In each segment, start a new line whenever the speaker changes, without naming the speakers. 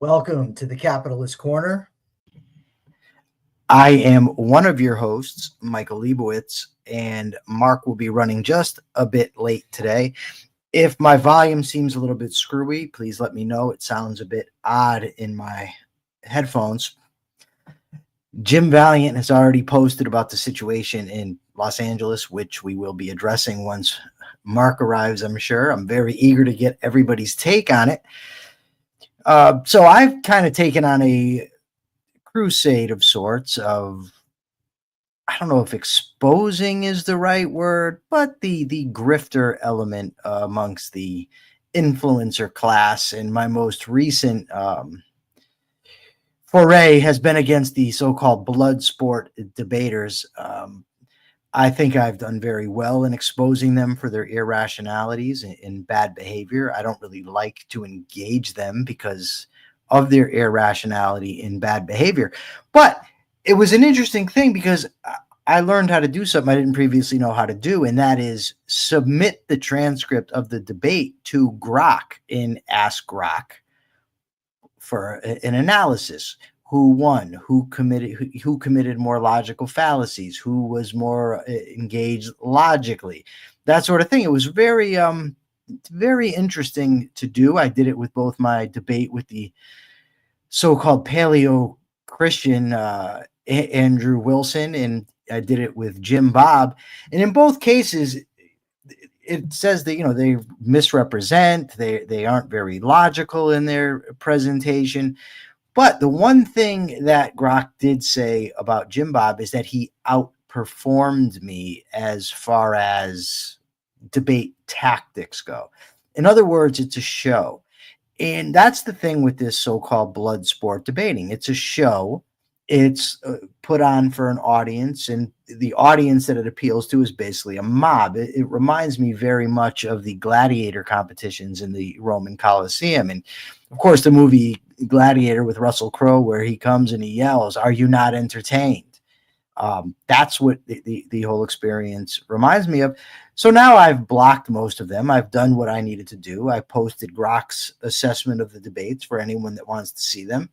Welcome to the Capitalist Corner.
I am one of your hosts, Michael Liebowitz, and Mark will be running just a bit late today. If my volume seems a little bit screwy, please let me know. It sounds a bit odd in my headphones. Jim Valiant has already posted about the situation in Los Angeles, which we will be addressing once Mark arrives, I'm sure. I'm very eager to get everybody's take on it. So I've kind of taken on a crusade of sorts of, I don't know if exposing is the right word, but the grifter element amongst the influencer class. And my most recent foray has been against the so-called blood sport debaters. I think I've done very well in exposing them for their irrationalities and bad behavior. I don't really like to engage them because of their irrationality and bad behavior. But it was an interesting thing because I learned how to do something I didn't previously know how to do, and that is submit the transcript of the debate to Grok in Ask Grok for an analysis. Who won? Who committed more logical fallacies? Who was more engaged logically? That sort of thing. It was very interesting to do. I did it with both my debate with the so-called paleo Christian Andrew Wilson, and I did it with Jimbob. And in both cases, it says that they misrepresent. They aren't very logical in their presentation. But the one thing that Grok did say about Jimbob is that he outperformed me as far as debate tactics go. In other words, it's a show. And that's the thing with this so-called blood sport debating. It's a show. It's put on for an audience, and the audience that it appeals to is basically a mob. It reminds me very much of the gladiator competitions in the Roman Colosseum. And of course, the movie Gladiator with Russell Crowe, where he comes and he yells, "Are you not entertained?" That's what the whole experience reminds me of. So now I've blocked most of them. I've done what I needed to do. I posted Grok's assessment of the debates for anyone that wants to see them.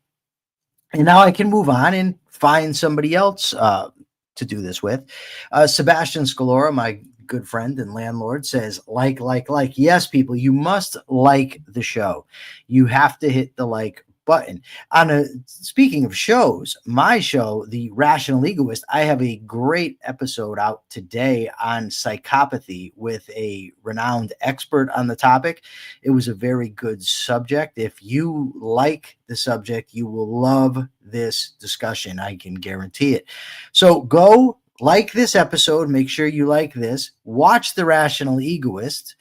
And now I can move on and find somebody else to do this with. Sebastian Scalora, my good friend and landlord, says, like. Yes, people, you must like the show. You have to hit the like button. Speaking of shows, my show, The Rational Egoist, I have a great episode out today on psychopathy with a renowned expert on the topic. It was a very good subject. If you like the subject, you will love this discussion. I can guarantee it. So go like this episode. Make sure you like this. Watch The Rational Egoist.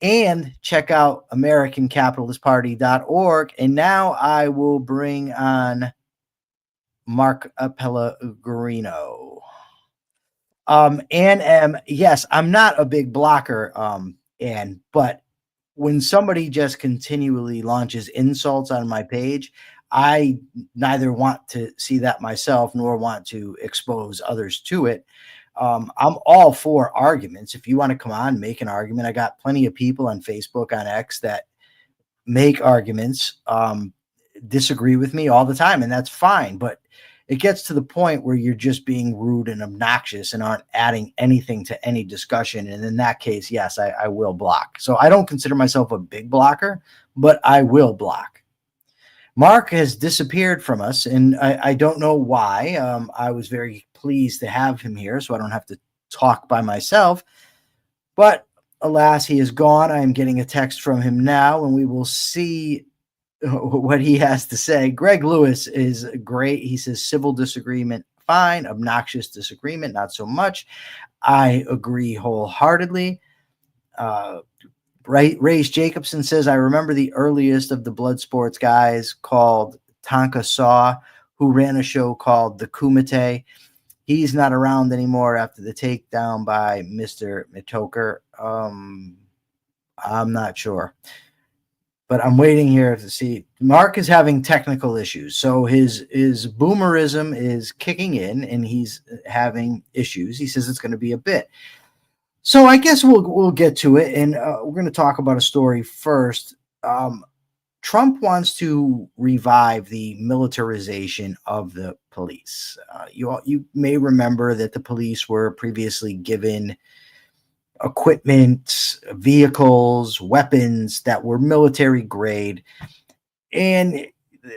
And check out AmericanCapitalistParty.org. And now I will bring on Mark Pellegrino. Yes, I'm not a big blocker, but when somebody just continually launches insults on my page, I neither want to see that myself nor want to expose others to it. I'm all for arguments. If you want to come on, make an argument. I got plenty of people on Facebook, on X, that make arguments, disagree with me all the time, and that's fine. But it gets to the point where you're just being rude and obnoxious and aren't adding anything to any discussion. And in that case, yes, I will block. So I don't consider myself a big blocker, but I will block. Mark has disappeared from us, and I don't know why. I was very pleased to have him here, so I don't have to talk by myself. But alas, he is gone. I am getting a text from him now, and we will see what he has to say. Greg Lewis is great. He says civil disagreement, fine. Obnoxious disagreement, not so much. I agree wholeheartedly. Ray's Jacobson says, I remember the earliest of the blood sports guys called Tonka Saw, who ran a show called The Kumite. He's not around anymore after the takedown by Mr. Mitoker. I'm not sure. But I'm waiting here to see. Mark is having technical issues. So his boomerism is kicking in, and he's having issues. He says it's going to be a bit. So I guess we'll get to it, and we're going to talk about a story first. Trump wants to revive the militarization of the police. You may remember that the police were previously given equipment, vehicles, weapons that were military grade, and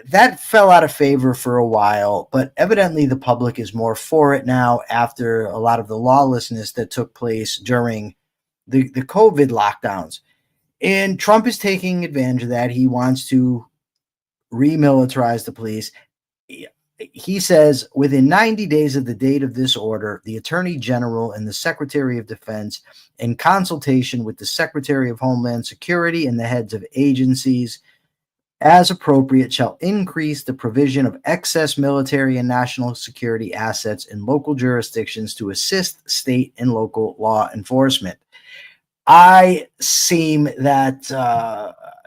that fell out of favor for a while, but evidently the public is more for it now after a lot of the lawlessness that took place during the COVID lockdowns. And Trump is taking advantage of that. He wants to remilitarize the police. He says within 90 days of the date of this order, the Attorney General and the Secretary of Defense, in consultation with the Secretary of Homeland Security and the heads of agencies, as appropriate, shall increase the provision of excess military and national security assets in local jurisdictions to assist state and local law enforcement. I seem that,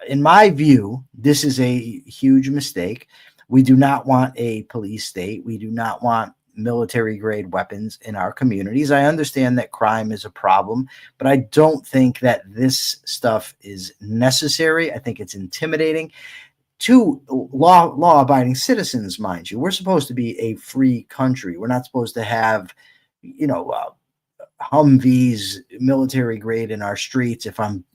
in my view, this is a huge mistake. We do not want a police state. We do not want military grade weapons in our communities. I understand that crime is a problem, but I don't think that this stuff is necessary. I think it's intimidating to law-abiding citizens, mind you. We're supposed to be a free country. We're not supposed to have, Humvees military grade in our streets, if I'm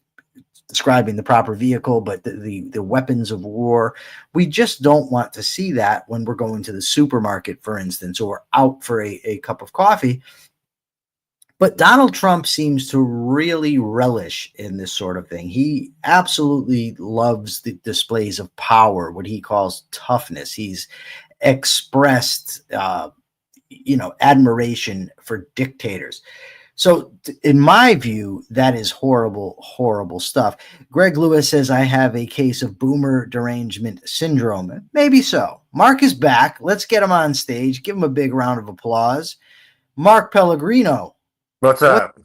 describing the proper vehicle, but the weapons of war. We just don't want to see that when we're going to the supermarket, for instance, or out for a cup of coffee. But Donald Trump seems to really relish in this sort of thing. He absolutely loves the displays of power, what he calls toughness. He's expressed, admiration for dictators. So in my view, that is horrible, horrible stuff. Greg Lewis says, I have a case of boomer derangement syndrome. Maybe so. Mark is back. Let's get him on stage. Give him a big round of applause. Mark Pellegrino.
What's up?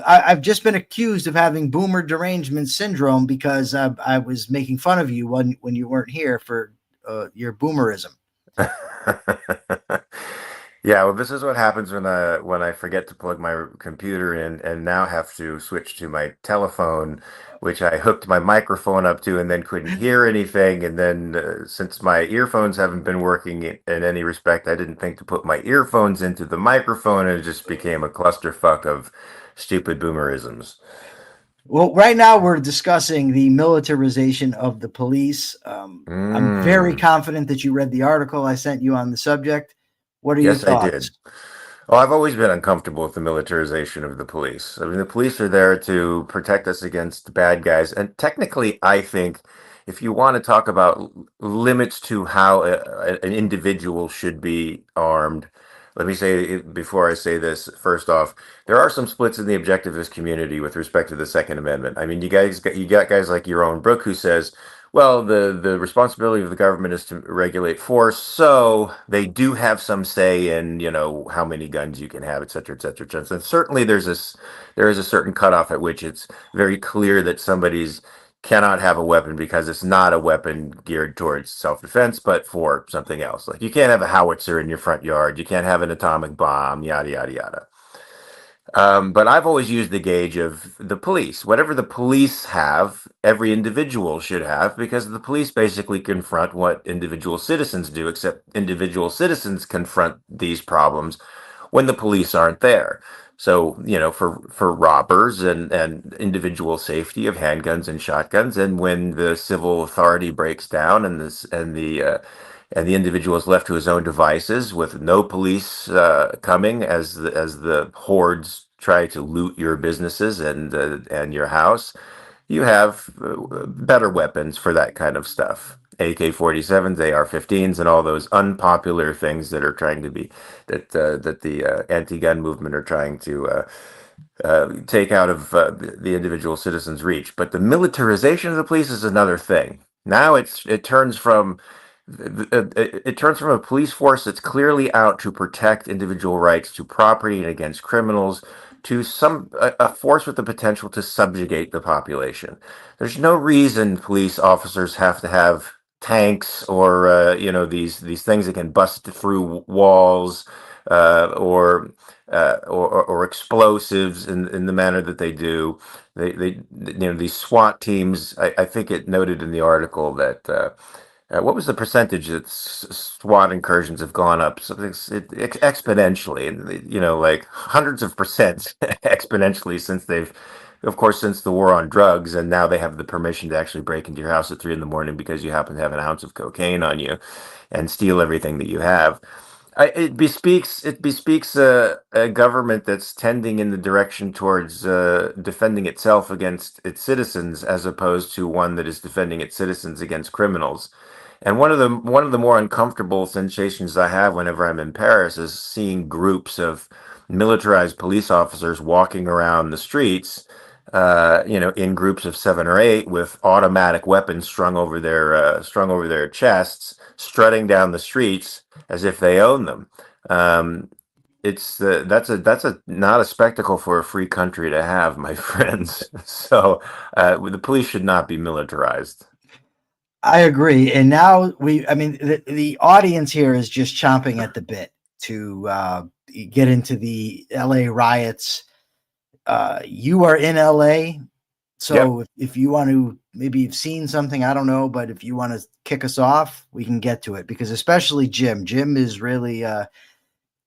I've just been accused of having boomer derangement syndrome because I was making fun of you when you weren't here for your boomerism.
Yeah, well, this is what happens when I forget to plug my computer in and now have to switch to my telephone, which I hooked my microphone up to and then couldn't hear anything. And then since my earphones haven't been working in any respect, I didn't think to put my earphones into the microphone, and it just became a clusterfuck of stupid boomerisms.
Well, right now we're discussing the militarization of the police. I'm very confident that you read the article I sent you on the subject. What are your thoughts?
Yes, I did. Oh, I've always been uncomfortable with the militarization of the police. I mean, the police are there to protect us against bad guys. And technically, I think if you want to talk about limits to how an individual should be armed, let me say, before I say this, first off, there are some splits in the objectivist community with respect to the Second Amendment. I mean, you got guys like your own Brooke who says, well, the responsibility of the government is to regulate force, so they do have some say in, how many guns you can have, et cetera, et cetera, et cetera. And certainly there is a certain cutoff at which it's very clear that somebody's cannot have a weapon because it's not a weapon geared towards self-defense, but for something else. Like you can't have a howitzer in your front yard, you can't have an atomic bomb, yada, yada, yada. But I've always used the gauge of the police. Whatever the police have, every individual should have, because the police basically confront what individual citizens do, except individual citizens confront these problems when the police aren't there. So, for robbers and individual safety of handguns and shotguns, and when the civil authority breaks down and the individual is left to his own devices with no police coming as the hordes try to loot your businesses and your house, you have better weapons for that kind of stuff. AK-47s, AR-15s, and all those unpopular things that are trying to be that the anti-gun movement are trying to take out of the individual citizen's reach. But the militarization of the police is another thing. Now it turns from a police force that's clearly out to protect individual rights to property and against criminals to a force with the potential to subjugate the population. There's no reason police officers have to have tanks or these things that can bust through walls or explosives in the manner that they do. These SWAT teams. I think it noted in the article that what was the percentage that SWAT incursions have gone up? So exponentially, and like hundreds of percent exponentially since of course, since the war on drugs, and now they have the permission to actually break into your house at 3 a.m. because you happen to have an ounce of cocaine on you and steal everything that you have. It bespeaks a government that's tending in the direction towards defending itself against its citizens, as opposed to one that is defending its citizens against criminals. And one of the more uncomfortable sensations I have whenever I'm in Paris is seeing groups of militarized police officers walking around the streets, in groups of 7 or 8 with automatic weapons strung over their chests, strutting down the streets as if they own them. That's not a spectacle for a free country to have, my friends. So the police should not be militarized.
I agree. And now the audience here is just chomping at the bit to get into the LA riots. You are in LA. So
Yep.
if you want to, maybe you've seen something, I don't know, but if you want to kick us off, we can get to it, because especially Jim is really,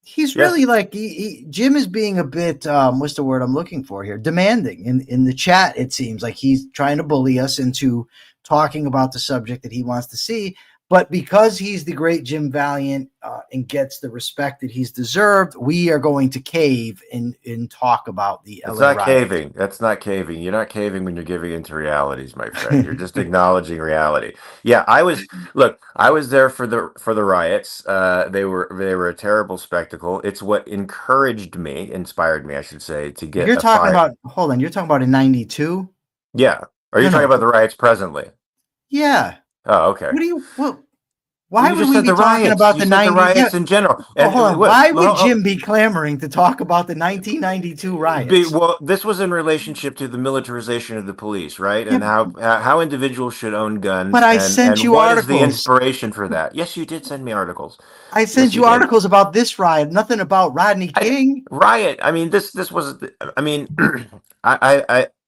he's really like, Jim is being a bit, what's the word I'm looking for here? Demanding in the chat. It seems like he's trying to bully us into talking about the subject that he wants to see. But because he's the great Jim Valiant and gets the respect that he's deserved, we are going to cave and talk about the
It's
LA
not
riots.
caving. That's not caving. You're not caving when you're giving into realities, my friend. You're just acknowledging reality. Yeah, I was there for the riots. They were a terrible spectacle. It's what inspired me, I should say, to get
You're
a
talking
fire.
about, hold on, you're talking about in 92?
Yeah. Are you
No,
talking
no.
about the riots presently?
Yeah.
Oh, okay.
Why
You
would
just
we
said
be
the
talking
riots.
about
You
the
said the
90?
riots
Yeah.
in general.
Oh,
And
hold on. Why would Jim be clamoring to talk about the 1992 riots?
Well, this was in relationship to the militarization of the police, right? And
Yeah,
how individuals should own guns,
but I
and
sent you
what is the
articles.
inspiration for that? Yes, you did send me articles.
I sent
Yes, you
you
did.
articles about this riot, nothing about Rodney King.
Riot. I mean, this was. I mean,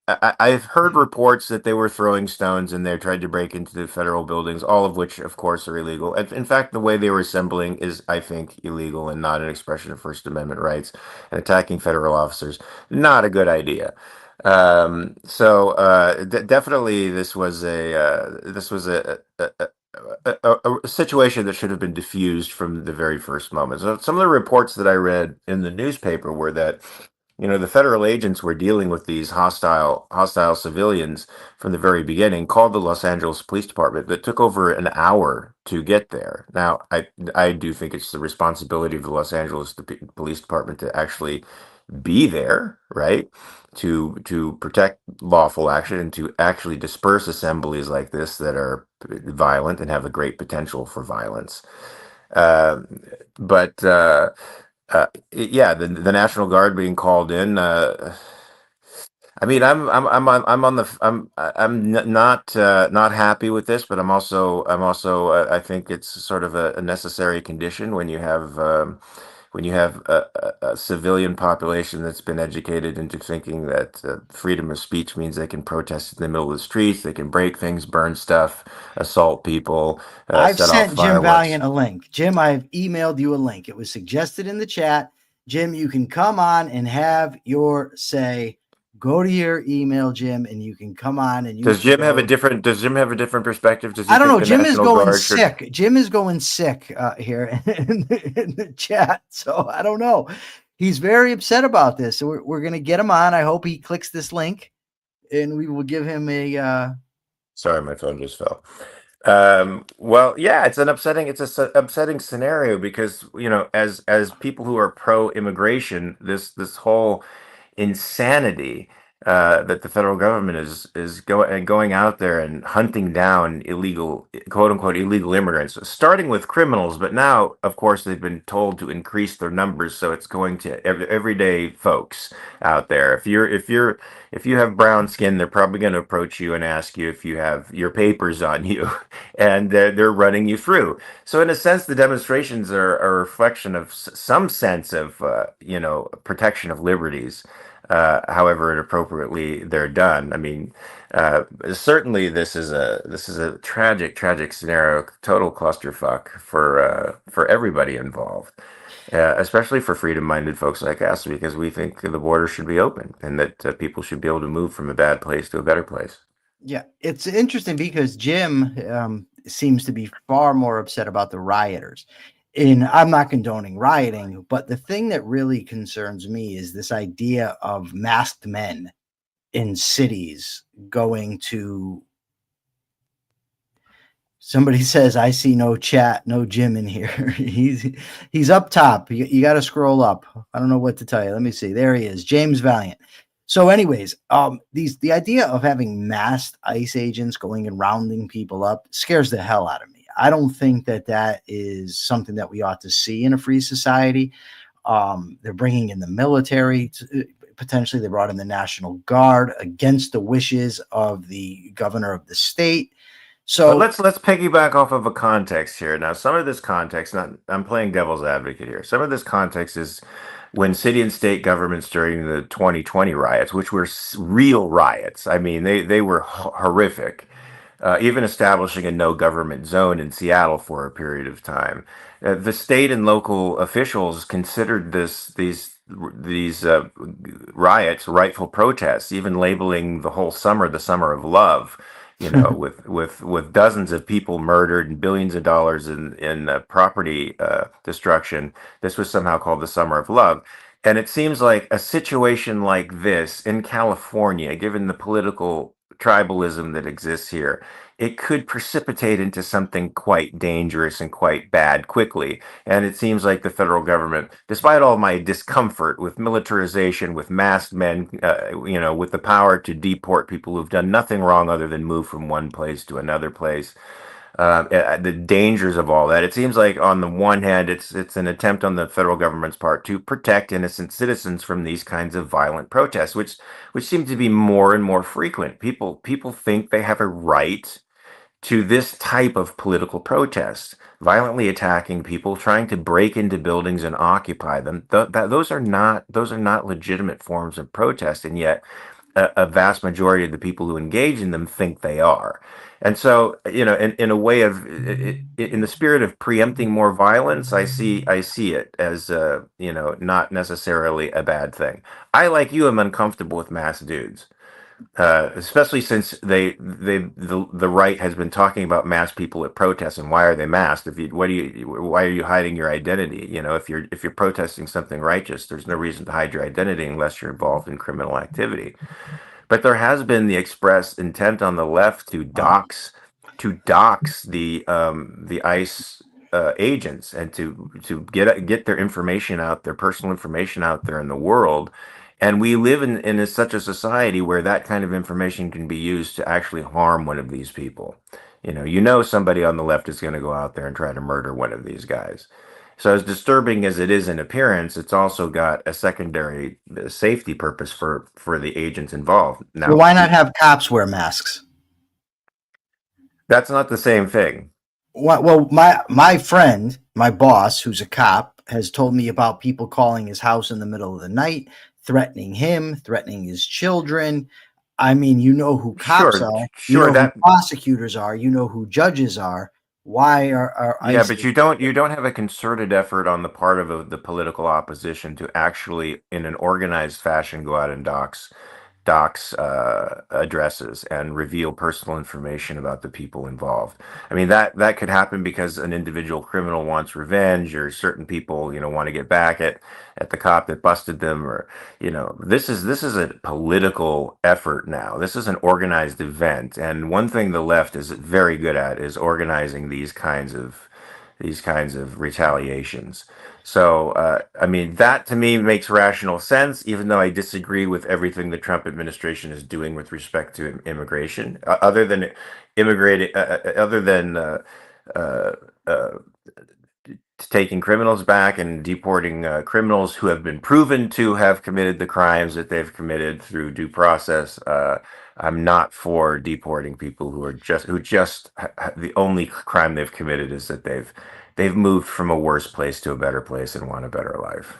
I've heard reports that they were throwing stones and they tried to break into the federal buildings, all of which, of course, are illegal. In fact, the way they were assembling is, I think, illegal and not an expression of First Amendment rights. And attacking federal officers, not a good idea. Definitely, this was a situation that should have been diffused from the very first moment. So some of the reports that I read in the newspaper were that the federal agents were dealing with these hostile civilians from the very beginning, called the Los Angeles Police Department, that took over an hour to get there. Now, I do think it's the responsibility of the Los Angeles Police Department to actually be there, right? To protect lawful action and to actually disperse assemblies like this that are violent and have a great potential for violence. Uh, but yeah, the National Guard being called in. I mean, I'm not happy with this, but I'm also I think it's sort of a necessary condition when you have a civilian population that's been educated into thinking that freedom of speech means they can protest in the middle of the streets, they can break things, burn stuff, assault people,
I've
set off
sent Jim
fireworks.
Valiant a link. Jim, I've emailed you a link. It was suggested in the chat. Jim, you can come on and have your say. Go to your email, Jim, and you can come on and
Does Jim have a different perspective? Does he
I don't know.
think the
Jim is
National
going
Guard should?
sick. Jim is going sick here in the chat. So I don't know. He's very upset about this. So we're going to get him on. I hope he clicks this link and we will give him a.
Sorry, my phone just fell. Well, yeah, it's an upsetting scenario because, as people who are pro-immigration, this whole insanity that the federal government is going out there and hunting down illegal, quote unquote, illegal immigrants, starting with criminals. But now, of course, they've been told to increase their numbers, so it's going to everyday folks out there. If you have brown skin, they're probably going to approach you and ask you if you have your papers on you, and they're running you through. So, in a sense, the demonstrations are a reflection of some sense of, protection of liberties, however inappropriately they're done. I mean, certainly this is a tragic scenario, total clusterfuck for everybody involved, especially for freedom-minded folks like us, because we think the border should be open and that people should be able to move from a bad place to a better place.
Yeah, it's interesting because Jim seems to be far more upset about the rioters. And I'm not condoning rioting, but the thing that really concerns me is this idea of masked men in cities going to. Somebody says, I see no chat, no Jim in here. He's up top. You got to scroll up. I don't know what to tell you. Let me see. There he is, James Valiant. So anyways, the idea of having masked ICE agents going and rounding people up scares the hell out of me. I don't think that is something that we ought to see in a free society. They're bringing in the military. Potentially, they brought in the National Guard against the wishes of the governor of the state. So
but let's piggyback off of a context here. Now, some of this context, I'm playing devil's advocate here. Some of this context is when city and state governments during the 2020 riots, which were real riots. I mean, they were horrific. Even establishing a no government zone in Seattle for a period of time, the state and local officials considered these riots rightful protests, even labeling the whole summer the summer of love. With dozens of people murdered and billions of dollars in property destruction. This was somehow called the summer of love. And it seems like a situation like this in California, given the political tribalism that exists here, it could precipitate into something quite dangerous and quite bad quickly. And it seems like the federal government, despite all my discomfort with militarization, with masked men, with the power to deport people who've done nothing wrong other than move from one place to another place, the dangers of all that. It seems like on the one hand, it's an attempt on the federal government's part to protect innocent citizens from these kinds of violent protests, which seem to be more and more frequent. People think they have a right to this type of political protest, violently attacking people, trying to break into buildings and occupy them. Those are not legitimate forms of protest, and yet a vast majority of the people who engage in them think they are. And so, in a way of, in the spirit of preempting more violence, I see it as, not necessarily a bad thing. I, like you, am uncomfortable with mass dudes, especially since the right has been talking about masked people at protests, and why are they masked? Why are you hiding your identity? If you're protesting something righteous, there's no reason to hide your identity unless you're involved in criminal activity. But there has been the express intent on the left to dox the ICE agents, and to get their information out, their personal information out there in the world. And we live in such a society where that kind of information can be used to actually harm one of these people. Somebody on the left is going to go out there and try to murder one of these guys. So as disturbing as it is in appearance, it's also got a secondary safety purpose for the agents involved. Now,
why not have cops wear masks?
That's not the same thing.
Well, my friend, my boss, who's a cop, has told me about people calling his house in the middle of the night, threatening him, threatening his children. I mean, who cops are, who prosecutors are, who judges are. Why are
but you don't have a concerted effort on the part of the political opposition to actually, in an organized fashion, go out and dox addresses and reveal personal information about the people involved. I mean, that could happen because an individual criminal wants revenge, or certain people want to get back at the cop that busted them, or this is a political effort now. This is an organized event, and one thing the left is very good at is organizing these kinds of retaliations. So, I mean, that to me makes rational sense, even though I disagree with everything the Trump administration is doing with respect to immigration, other than immigrating, other than uh, uh, taking criminals back and deporting criminals who have been proven to have committed the crimes that they've committed through due process. I'm not for deporting people who are the only crime they've committed is that they've moved from a worse place to a better place and want a better life.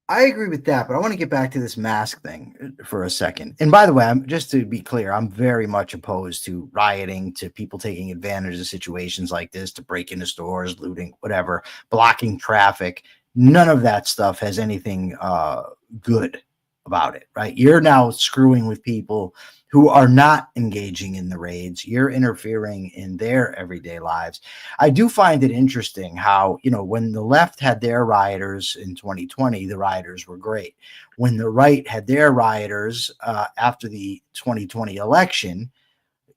I agree with that, but I want to get back to this mask thing for a second. And by the way, just to be clear, I'm very much opposed to rioting, to people taking advantage of situations like this, to break into stores, looting, whatever, blocking traffic. None of that stuff has anything good about it, right? You're now screwing with people who are not engaging in the raids. You're interfering in their everyday lives. I do find it interesting how, when the left had their rioters in 2020, the rioters were great. When the right had their rioters after the 2020 election,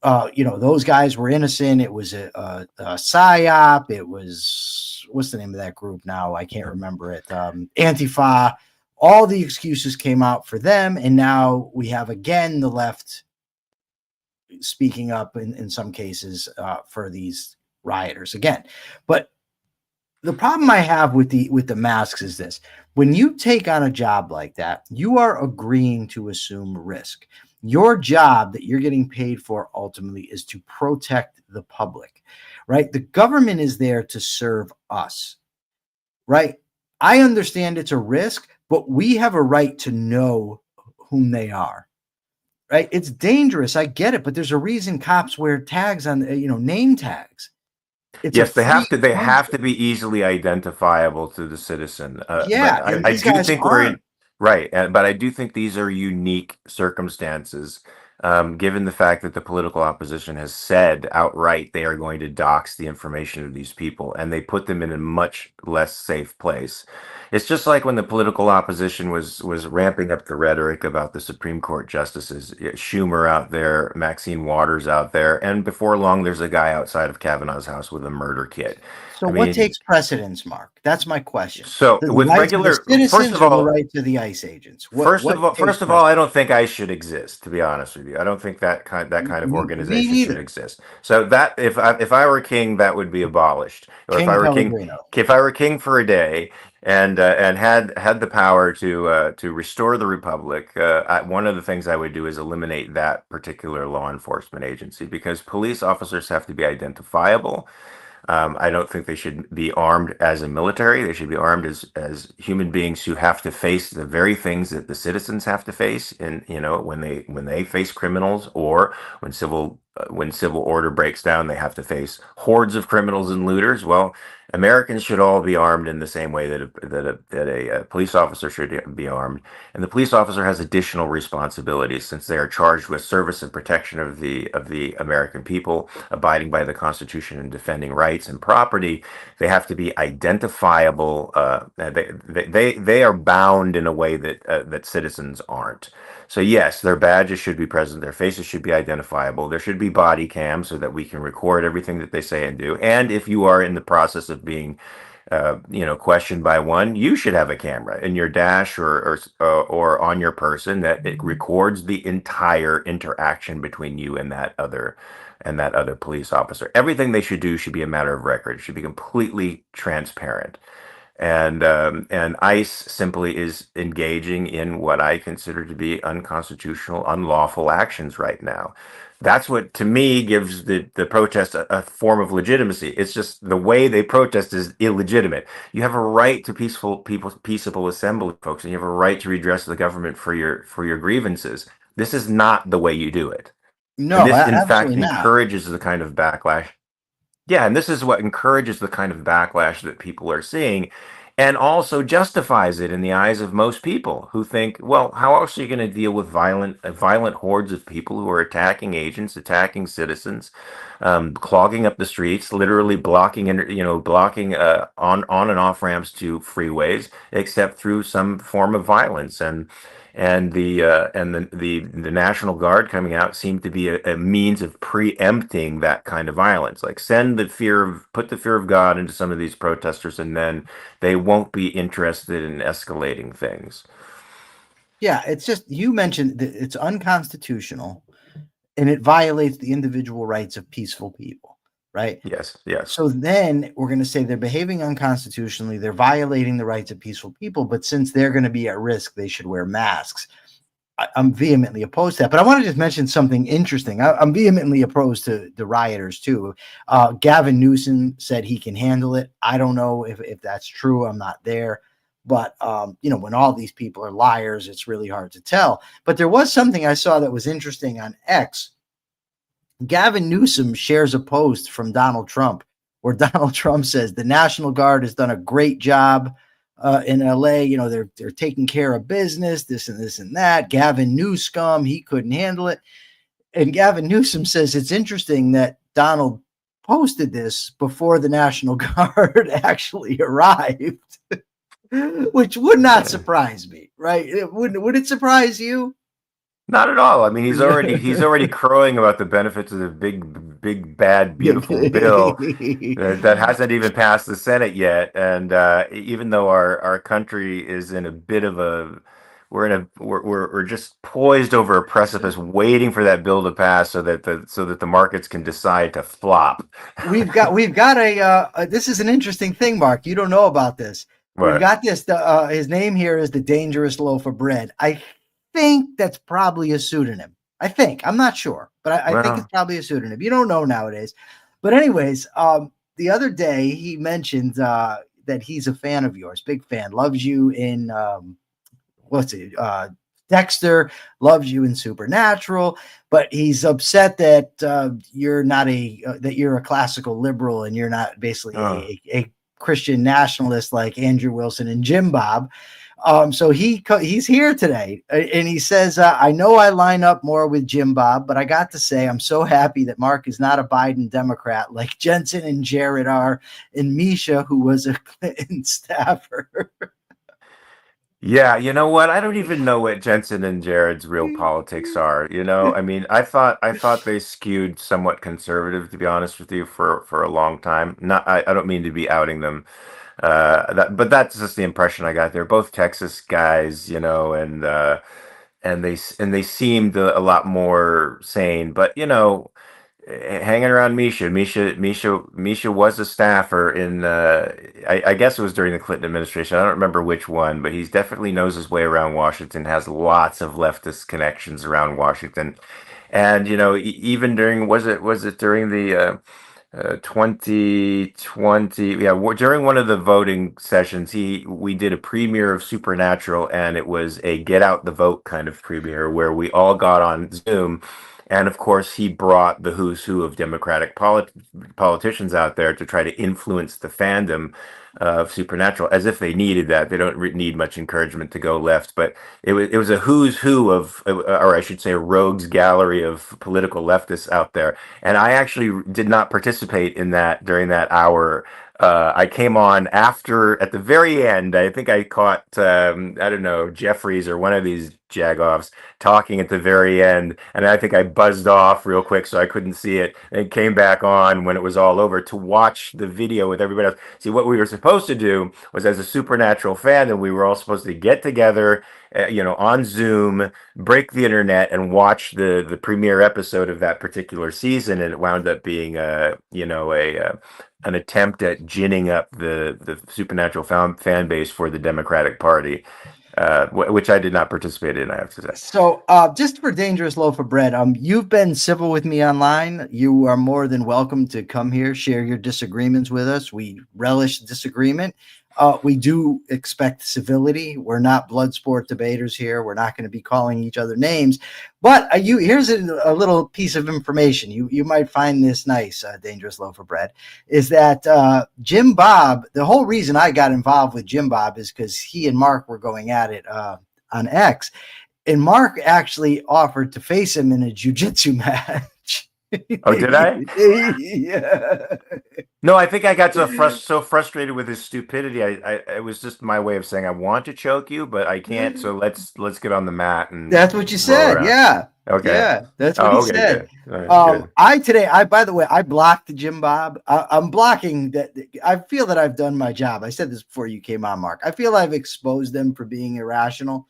those guys were innocent. It was a psyop. It was, what's the name of that group now? I can't remember it. Antifa. All the excuses came out for them. And now we have again the left speaking up in some cases for these rioters again. But the problem I have with the masks is this: when you take on a job like that, you are agreeing to assume risk. Your job that you're getting paid for ultimately is to protect the public, right? The government is there to serve us, right? I understand it's a risk, but we have a right to know whom they are, right? It's dangerous. I get it, but there's a reason cops wear tags on, name tags.
Yes, they have to. They have to be easily identifiable to the citizen.
Yeah,
but
and
I
these
do
guys
think we're in
aren't.
right. But I do think these are unique circumstances, given the fact that the political opposition has said outright they are going to dox the information of these people, and they put them in a much less safe place. It's just like when the political opposition was ramping up the rhetoric about the Supreme Court justices, Schumer out there, Maxine Waters out there, and before long, there's a guy outside of Kavanaugh's house with a murder kit.
So
I
what
mean,
takes precedence, Mark? That's my question.
so
The
with
rights of the
regular, first
citizens
of
or the
all,
rights of the ICE agents? What takes
First of all, I
precedence?
don't think ICE should exist. To be honest with you, I don't think that kind of
Me
organization should
neither.
exist. So that if I were king, that would be abolished. Or
King Pellegrino.
if I were king for a day, and had the power to restore the republic, one of the things I would do is eliminate that particular law enforcement agency because police officers have to be identifiable. I don't think they should be armed as a military. They should be armed as human beings who have to face the very things that the citizens have to face. And when they face criminals or when civil order breaks down, they have to face hordes of criminals and looters. Well, Americans should all be armed in the same way that a police officer should be armed. And the police officer has additional responsibilities since they are charged with service and protection of the American people, abiding by the Constitution and defending rights and property. They have to be identifiable. They are bound in a way that citizens aren't. So yes, their badges should be present, their faces should be identifiable, there should be body cams so that we can record everything that they say and do. And if you are in the process of being questioned by one, you should have a camera in your dash or on your person that it records the entire interaction between you and that other police officer. Everything they should do should be a matter of record. It should be completely transparent. And ICE simply is engaging in what I consider to be unconstitutional, unlawful actions right now. That's what, to me, gives the protest a form of legitimacy. It's just the way they protest is illegitimate. You have a right to peaceable assembly, folks, and you have a right to redress the government for your grievances. This is not the way you do it.
No,
And this, in fact,
absolutely not.
encourages the kind of backlash. Yeah, and this is what encourages the kind of backlash that people are seeing and also justifies it in the eyes of most people who think, well, how else are you going to deal with violent hordes of people who are attacking agents, attacking citizens, clogging up the streets, literally blocking on and off ramps to freeways, except through some form of violence. the National Guard coming out seemed to be a means of preempting that kind of violence. Like put the fear of God into some of these protesters, and then they won't be interested in escalating things.
Yeah, it's just, you mentioned that it's unconstitutional and it violates the individual rights of peaceful people, right?
Yes, yes.
So then we're going to say they're behaving unconstitutionally, they're violating the rights of peaceful people, but since they're going to be at risk, they should wear masks. I'm vehemently opposed to that. But I want to just mention something interesting. I'm vehemently opposed to the rioters too. Gavin Newsom said he can handle it. I don't know if that's true. I'm not there. But, when all these people are liars, it's really hard to tell. But there was something I saw that was interesting on X. Gavin Newsom shares a post from Donald Trump where Donald Trump says the National Guard has done a great job in LA. They're taking care of business, this and that. Gavin Newsom, he couldn't handle it. And Gavin Newsom says it's interesting that Donald posted this before the National Guard actually arrived. Which would not surprise me, right? Would it surprise you?
Not at all. I mean, he's already crowing about the benefits of the big bad beautiful bill that hasn't even passed the Senate yet. And even though our country is in a bit of we're just poised over a precipice, waiting for that bill to pass so that the markets can decide to flop.
We've got this is an interesting thing, Mark. You don't know about this.
What?
We've got this. His name here is the Dangerous Loaf of Bread. I think that's probably a pseudonym. I'm not sure, but I think it's probably a pseudonym. You don't know nowadays. But anyways, the other day he mentioned that he's a fan of yours, big fan, loves you in Dexter, loves you in Supernatural, but he's upset that you're not that you're a classical liberal and you're not basically a Christian nationalist like Andrew Wilson and Jimbob. So he's here today, and he says, I know I line up more with Jimbob, but I got to say I'm so happy that Mark is not a Biden Democrat like Jensen and Jared are, and Misha, who was a Clinton staffer.
Yeah, you know what? I don't even know what Jensen and Jared's real politics are. I mean, I thought they skewed somewhat conservative, to be honest with you, for a long time. I don't mean to be outing them, but that's just the impression I got. They're both Texas guys, and they seemed a lot more sane. But hanging around Misha was a staffer in I guess it was during the Clinton administration. I don't remember which one, but he definitely knows his way around Washington, has lots of leftist connections around Washington. And even during was it during the 2020, during one of the voting sessions, we did a premiere of Supernatural, and it was a get out the vote kind of premiere where we all got on Zoom. And of course, he brought the who's who of Democratic politicians out there to try to influence the fandom of Supernatural, as if they needed that. They don't need much encouragement to go left, but it was a who's who of, or I should say, a rogues gallery of political leftists out there. And I actually did not participate in that during that hour. I came on after, at the very end. I think I caught, I don't know, Jeffries or one of these jagoffs talking at the very end, and I think I buzzed off real quick so I couldn't see it, and came back on when it was all over to watch the video with everybody else. See, what we were supposed to do was, as a Supernatural fan, and we were all supposed to get together, on Zoom, break the internet, and watch the premiere episode of that particular season. And it wound up being an attempt at ginning up the Supernatural fan base for the Democratic Party, which I did not participate in, I have to say.
So just for Dangerous Loaf of Bread, you've been civil with me online. You are more than welcome to come here, share your disagreements with us. We relish disagreement. We do expect civility. We're not blood sport debaters here. We're not going to be calling each other names. But here's a little piece of information. You might find this nice, Dangerous Loaf of Bread, is that Jimbob, the whole reason I got involved with Jimbob is because he and Mark were going at it on X. And Mark actually offered to face him in a jiu-jitsu match.
Oh, did I?
Yeah.
No, I think I got so frustrated with his stupidity. It was just my way of saying I want to choke you, but I can't. So let's get on the mat and
That's what you
roll
said.
around.
Yeah.
Okay.
Yeah. That's what
Oh,
he
okay,
said.
good. All right, good.
By the way, I blocked Jimbob. I'm blocking that. I feel that I've done my job. I said this before you came on, Mark. I feel I've exposed them for being irrational.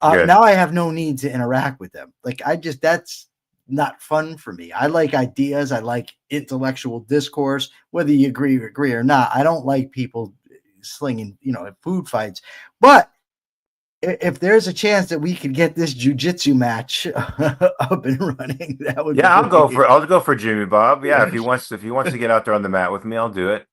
Good.
Now I have no need to interact with them. Like that's not fun for me. I like ideas. I like intellectual discourse, whether you agree or not. I don't like people slinging, food fights. But if there's a chance that we could get this jujitsu match up and running, that would be
I'll go for Jimbob. Yeah, if he wants to get out there on the mat with me, I'll do it.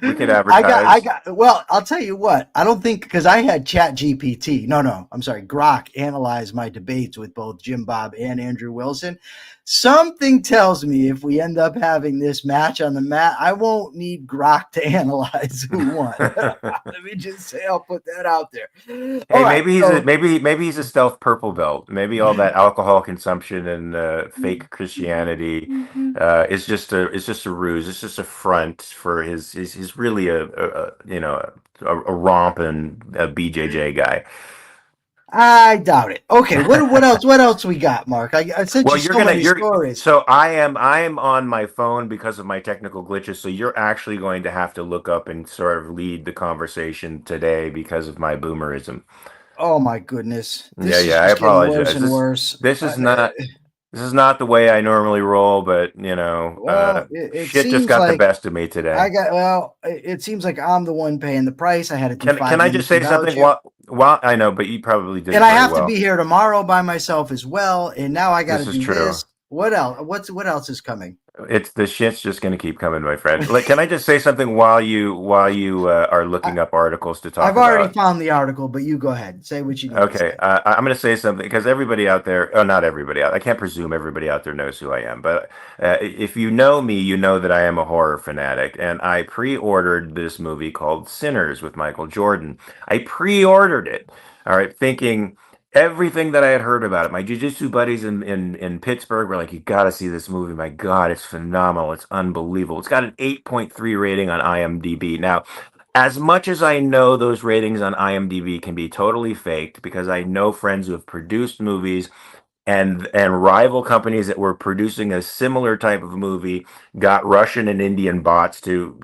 We could advertise.
Well, I'll tell you what. I don't think, because I had Chat GPT. No, I'm sorry. Grok analyze my debates with both Jimbob and Andrew Wilson. Something tells me if we end up having this match on the mat, I won't need Grok to analyze who won. Let me just say, I'll put that out there.
Hey, maybe he's a stealth purple belt. Maybe all that alcohol consumption and fake Christianity is just a ruse. It's just a front for he's really a romp and a BJJ guy.
I doubt it. Okay, what else? What else we got, Mark? I sent you so many stories.
So I am on my phone because of my technical glitches. So you're actually going to have to look up and sort of lead the conversation today because of my boomerism.
Oh my goodness!
I apologize. This is not the way I normally roll, but shit just got the best of me today.
It seems like I'm the one paying the price. I had to.
Can I just say something? Well, I know, but you probably did.
And I have to be here tomorrow by myself as well. And now I got to do this. What else? What else is coming?
The shit's just going to keep coming, my friend. Can I just say something while you are looking up articles to talk about?
I've already found the article, but you go ahead. Say what you need.
Okay, I'm going to say something because everybody out there, not everybody out, I can't presume everybody out there knows who I am, but if you know me, you know that I am a horror fanatic, and I pre-ordered this movie called Sinners with Michael Jordan. I pre-ordered it, all right, thinking everything that I had heard about it. My jiu-jitsu buddies in Pittsburgh were like, you got to see this movie. My God, it's phenomenal. It's unbelievable. It's got an 8.3 rating on IMDb. Now, as much as I know those ratings on IMDb can be totally faked, because I know friends who have produced movies and rival companies that were producing a similar type of movie got Russian and Indian bots to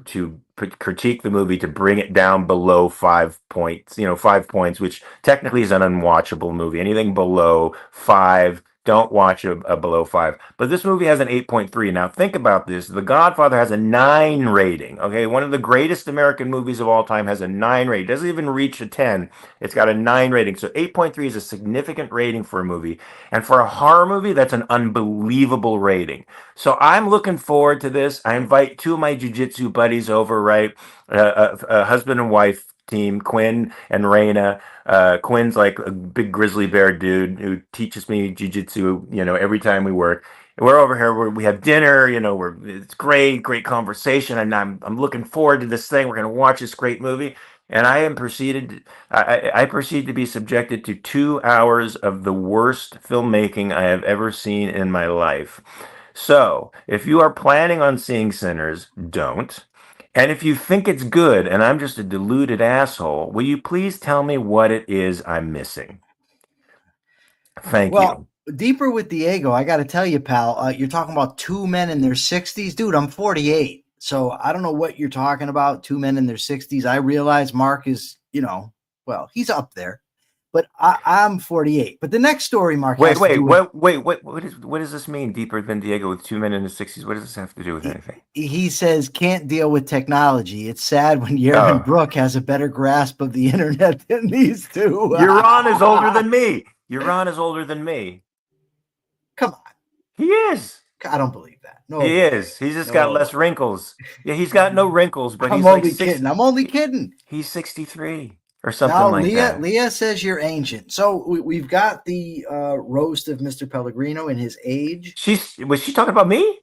critique the movie to bring it down below 5 points, 5 points, which technically is an unwatchable movie. Anything below 5, don't watch a below 5. But this movie has an 8.3. Now think about this. The Godfather has a 9 rating. Okay, one of the greatest American movies of all time has a 9 rating. It doesn't even reach a 10. It's got a 9 rating. So 8.3 is a significant rating for a movie. And for a horror movie, that's an unbelievable rating. So I'm looking forward to this. I invite 2 of my jiu-jitsu buddies over, right? A husband and wife team, Quinn and Raina. Quinn's like a big grizzly bear dude who teaches me jiu-jitsu, every time we work. And we're over here, we have dinner, it's great conversation, and I'm looking forward to this thing. We're going to watch this great movie. And I proceed to be subjected to 2 hours of the worst filmmaking I have ever seen in my life. So, if you are planning on seeing Sinners, don't. And if you think it's good and I'm just a deluded asshole, will you please tell me what it is I'm missing? Thank you.
Deeper with Diego, I got to tell you, pal, you're talking about 2 men in their 60s. Dude, I'm 48. So I don't know what you're talking about, 2 men in their 60s. I realize Mark is, he's up there. But I'm 48. But the next story, Mark.
Wait. What does this mean? Deeper than Diego with 2 men in his 60s. What does this have to do with anything?
He says can't deal with technology. It's sad when Yaron Brook has a better grasp of the internet than these 2.
Yaron is older than me. Yaron is older than me.
Come on.
He is.
I don't believe that. No,
he is. He's just got less wrinkles. Yeah, he's got no wrinkles, but
I'm only kidding. I'm only kidding.
He's 63. Or something now, like that.
Leah says you're ancient. So we've got the roast of Mr. Pellegrino and his age.
Was she talking about me?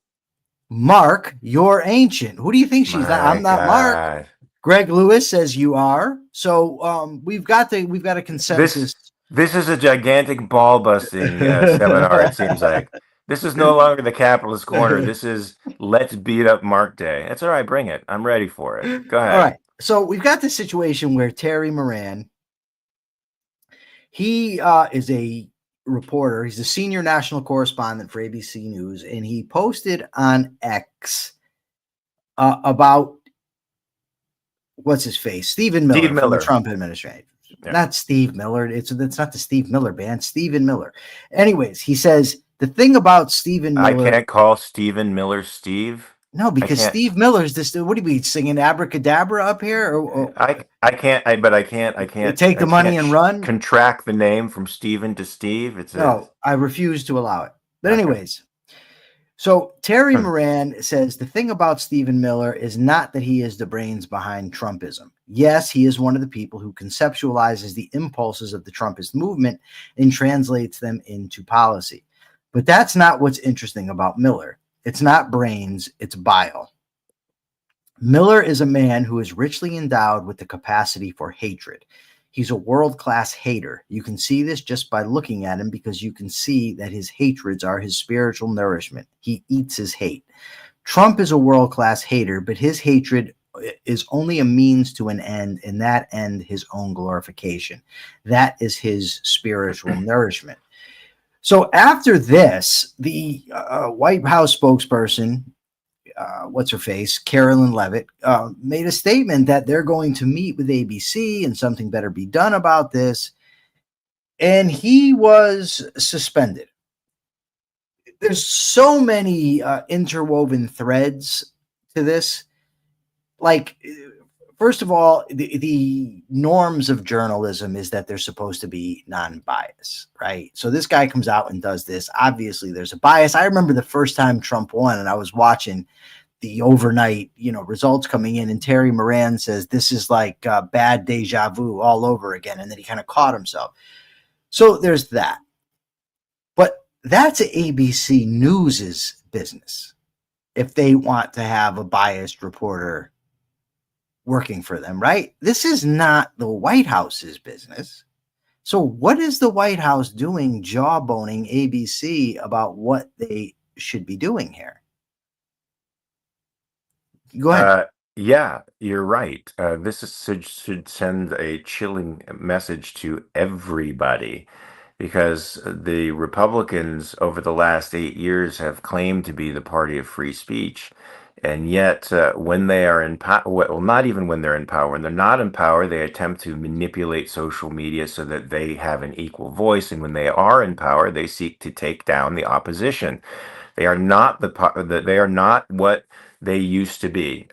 Mark, you're ancient. Who do you think she's? I'm not Mark. Greg Lewis says you are. So we've got a consensus.
This is a gigantic ball busting seminar. It seems like This is no longer the capitalist corner. This is let's beat up Mark Day. That's all right. Bring it. I'm ready for it. Go ahead.
All right. So we've got this situation where Terry Moran, he is a reporter. He's a senior national correspondent for ABC News, and he posted on X about what's his face, Stephen Miller, from the Trump administration. Yeah. Not Steve Miller. It's not the Steve Miller band. Stephen Miller. Anyways, he says the thing about Stephen Miller.
I can't call Stephen Miller Steve.
No, because Steve Miller's this. What are we singing abracadabra up here?
I can't. I can't
take the money and run.
Contract the name from Stephen to Steve.
I refuse to allow it. But anyways, so Terry Moran says the thing about Stephen Miller is not that he is the brains behind Trumpism. Yes, he is one of the people who conceptualizes the impulses of the Trumpist movement and translates them into policy. But that's not what's interesting about Miller. It's not brains, it's bile. Miller is a man who is richly endowed with the capacity for hatred. He's a world-class hater. You can see this just by looking at him, because you can see that his hatreds are his spiritual nourishment. He eats his hate. Trump is a world-class hater, but his hatred is only a means to an end, and that end his own glorification. That is his spiritual nourishment. So after this, the White House spokesperson, what's her face, Carolyn Leavitt, made a statement that they're going to meet with ABC and something better be done about this. And he was suspended. There's so many interwoven threads to this. Like, first of all, the norms of journalism is that they're supposed to be non-biased, right? So this guy comes out and does this. Obviously, there's a bias. I remember the first time Trump won, and I was watching the overnight, results coming in, and Terry Moran says this is like bad deja vu all over again, and then he kind of caught himself. So there's that. But that's ABC News's business if they want to have a biased reporter working for them, right? This is not the White House's business. So what is the White House doing jawboning ABC about what they should be doing here? Go ahead.
Yeah, you're right. Should send a chilling message to everybody, because the Republicans over the last 8 years have claimed to be the party of free speech. And yet, when they are in power, well, not even when they're in power, when they're not in power, they attempt to manipulate social media so that they have an equal voice. And when they are in power, they seek to take down the opposition. They are not they are not what they used to be,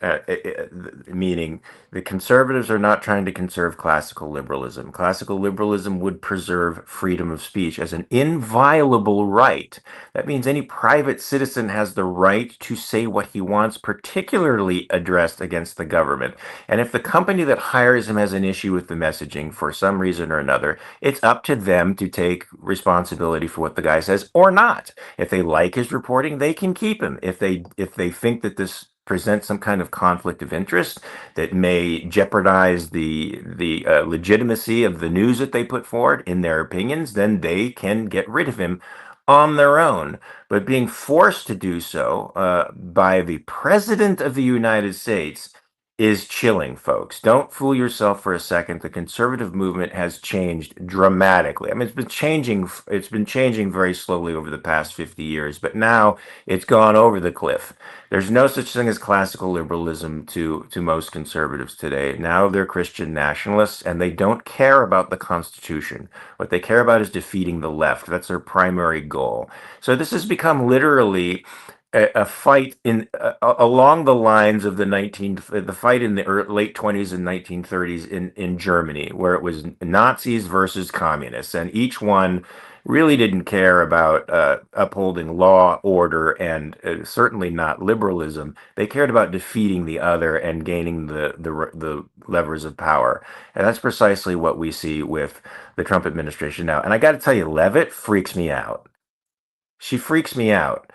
meaning the conservatives are not trying to conserve classical liberalism. Classical liberalism would preserve freedom of speech as an inviolable right. That means any private citizen has the right to say what he wants, particularly addressed against the government. And if the company that hires him has an issue with the messaging for some reason or another, it's up to them to take responsibility for what the guy says or not. If they like his reporting, they can keep him. If they think that this presents some kind of conflict of interest that may jeopardize the legitimacy of the news that they put forward in their opinions, then they can get rid of him on their own. But being forced to do so by the President of the United States is chilling, folks. Don't fool yourself for a second. The conservative movement has changed dramatically. I mean, it's been changing very slowly over the past 50 years, but now it's gone over the cliff. There's no such thing as classical liberalism to most conservatives today. Now they're Christian nationalists, and they don't care about the Constitution. What they care about is defeating the left. That's their primary goal. So this has become literally a fight along the lines of the fight in the late 20s and 1930s in Germany, where it was Nazis versus communists, and each one really didn't care about upholding law, order, and certainly not liberalism. They cared about defeating the other and gaining the levers of power. And that's precisely what we see with the Trump administration now. And I got to tell you, Leavitt freaks me out. She freaks me out.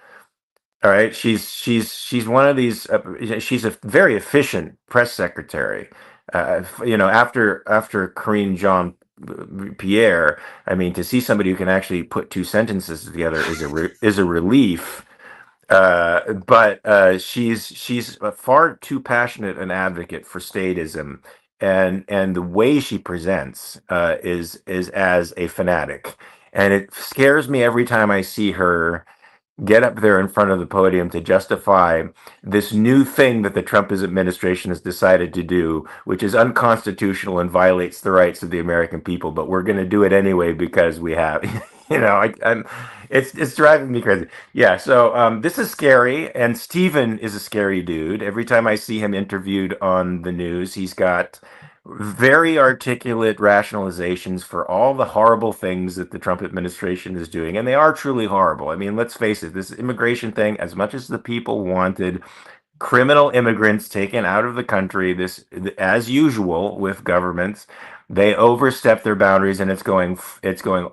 All right, she's one of these. She's a very efficient press secretary. After Karine Pierre. I mean, to see somebody who can actually put two sentences together is a relief. But she's a far too passionate an advocate for statism, and the way she presents is as a fanatic, and it scares me every time I see her get up there in front of the podium to justify this new thing that the Trump administration has decided to do, which is unconstitutional and violates the rights of the American people. But we're going to do it anyway because we have, it's driving me crazy. Yeah. So this is scary, and Steven is a scary dude. Every time I see him interviewed on the news, he's got very articulate rationalizations for all the horrible things that the Trump administration is doing. And they are truly horrible. I mean, let's face it, this immigration thing, as much as the people wanted criminal immigrants taken out of the country, this, as usual with governments, they overstep their boundaries, and it's going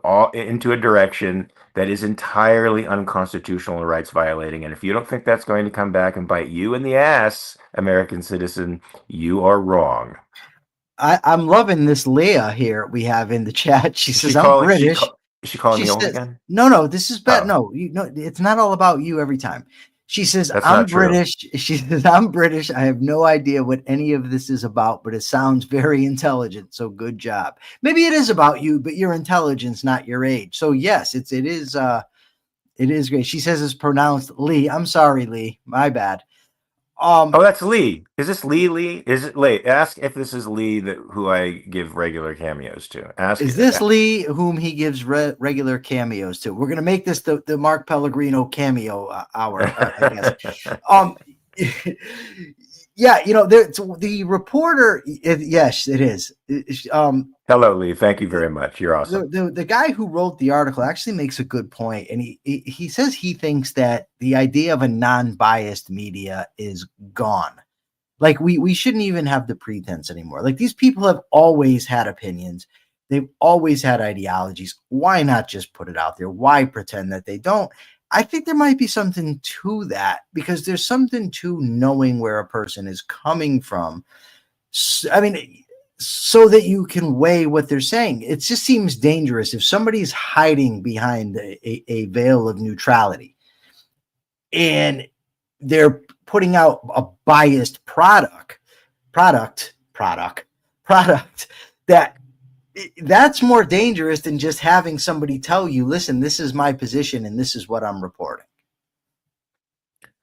all into a direction that is entirely unconstitutional and rights violating. And if you don't think that's going to come back and bite you in the ass, American citizen, you are wrong.
I'm loving this Leah here we have in the chat. She says, I'm British.
Is she calling me old again?
No, this is bad. Oh. No, it's not all about you every time. She says, I'm British. She says, I'm British. I have no idea what any of this is about, but it sounds very intelligent. So good job. Maybe it is about you, but your intelligence, not your age. So yes, it is great. She says it's pronounced Lee. I'm sorry, Lee. My bad.
That's Lee. Is this Lee? Is it Lee? Ask if this is Lee who I give regular cameos to.
Is this Lee whom he gives regular cameos to? We're gonna make this the Mark Pellegrino cameo hour, I guess. Yeah, the reporter. Yes, it is.
Hello, Lee. Thank you very much. You're awesome.
The guy who wrote the article actually makes a good point, and he says he thinks that the idea of a non-biased media is gone. Like we shouldn't even have the pretense anymore. Like these people have always had opinions. They've always had ideologies. Why not just put it out there? Why pretend that they don't? I think there might be something to that, because there's something to knowing where a person is coming from. I mean, so that you can weigh what they're saying. It just seems dangerous if somebody's hiding behind a veil of neutrality and they're putting out a biased product that's more dangerous than just having somebody tell you, listen, this is my position and this is what I'm reporting.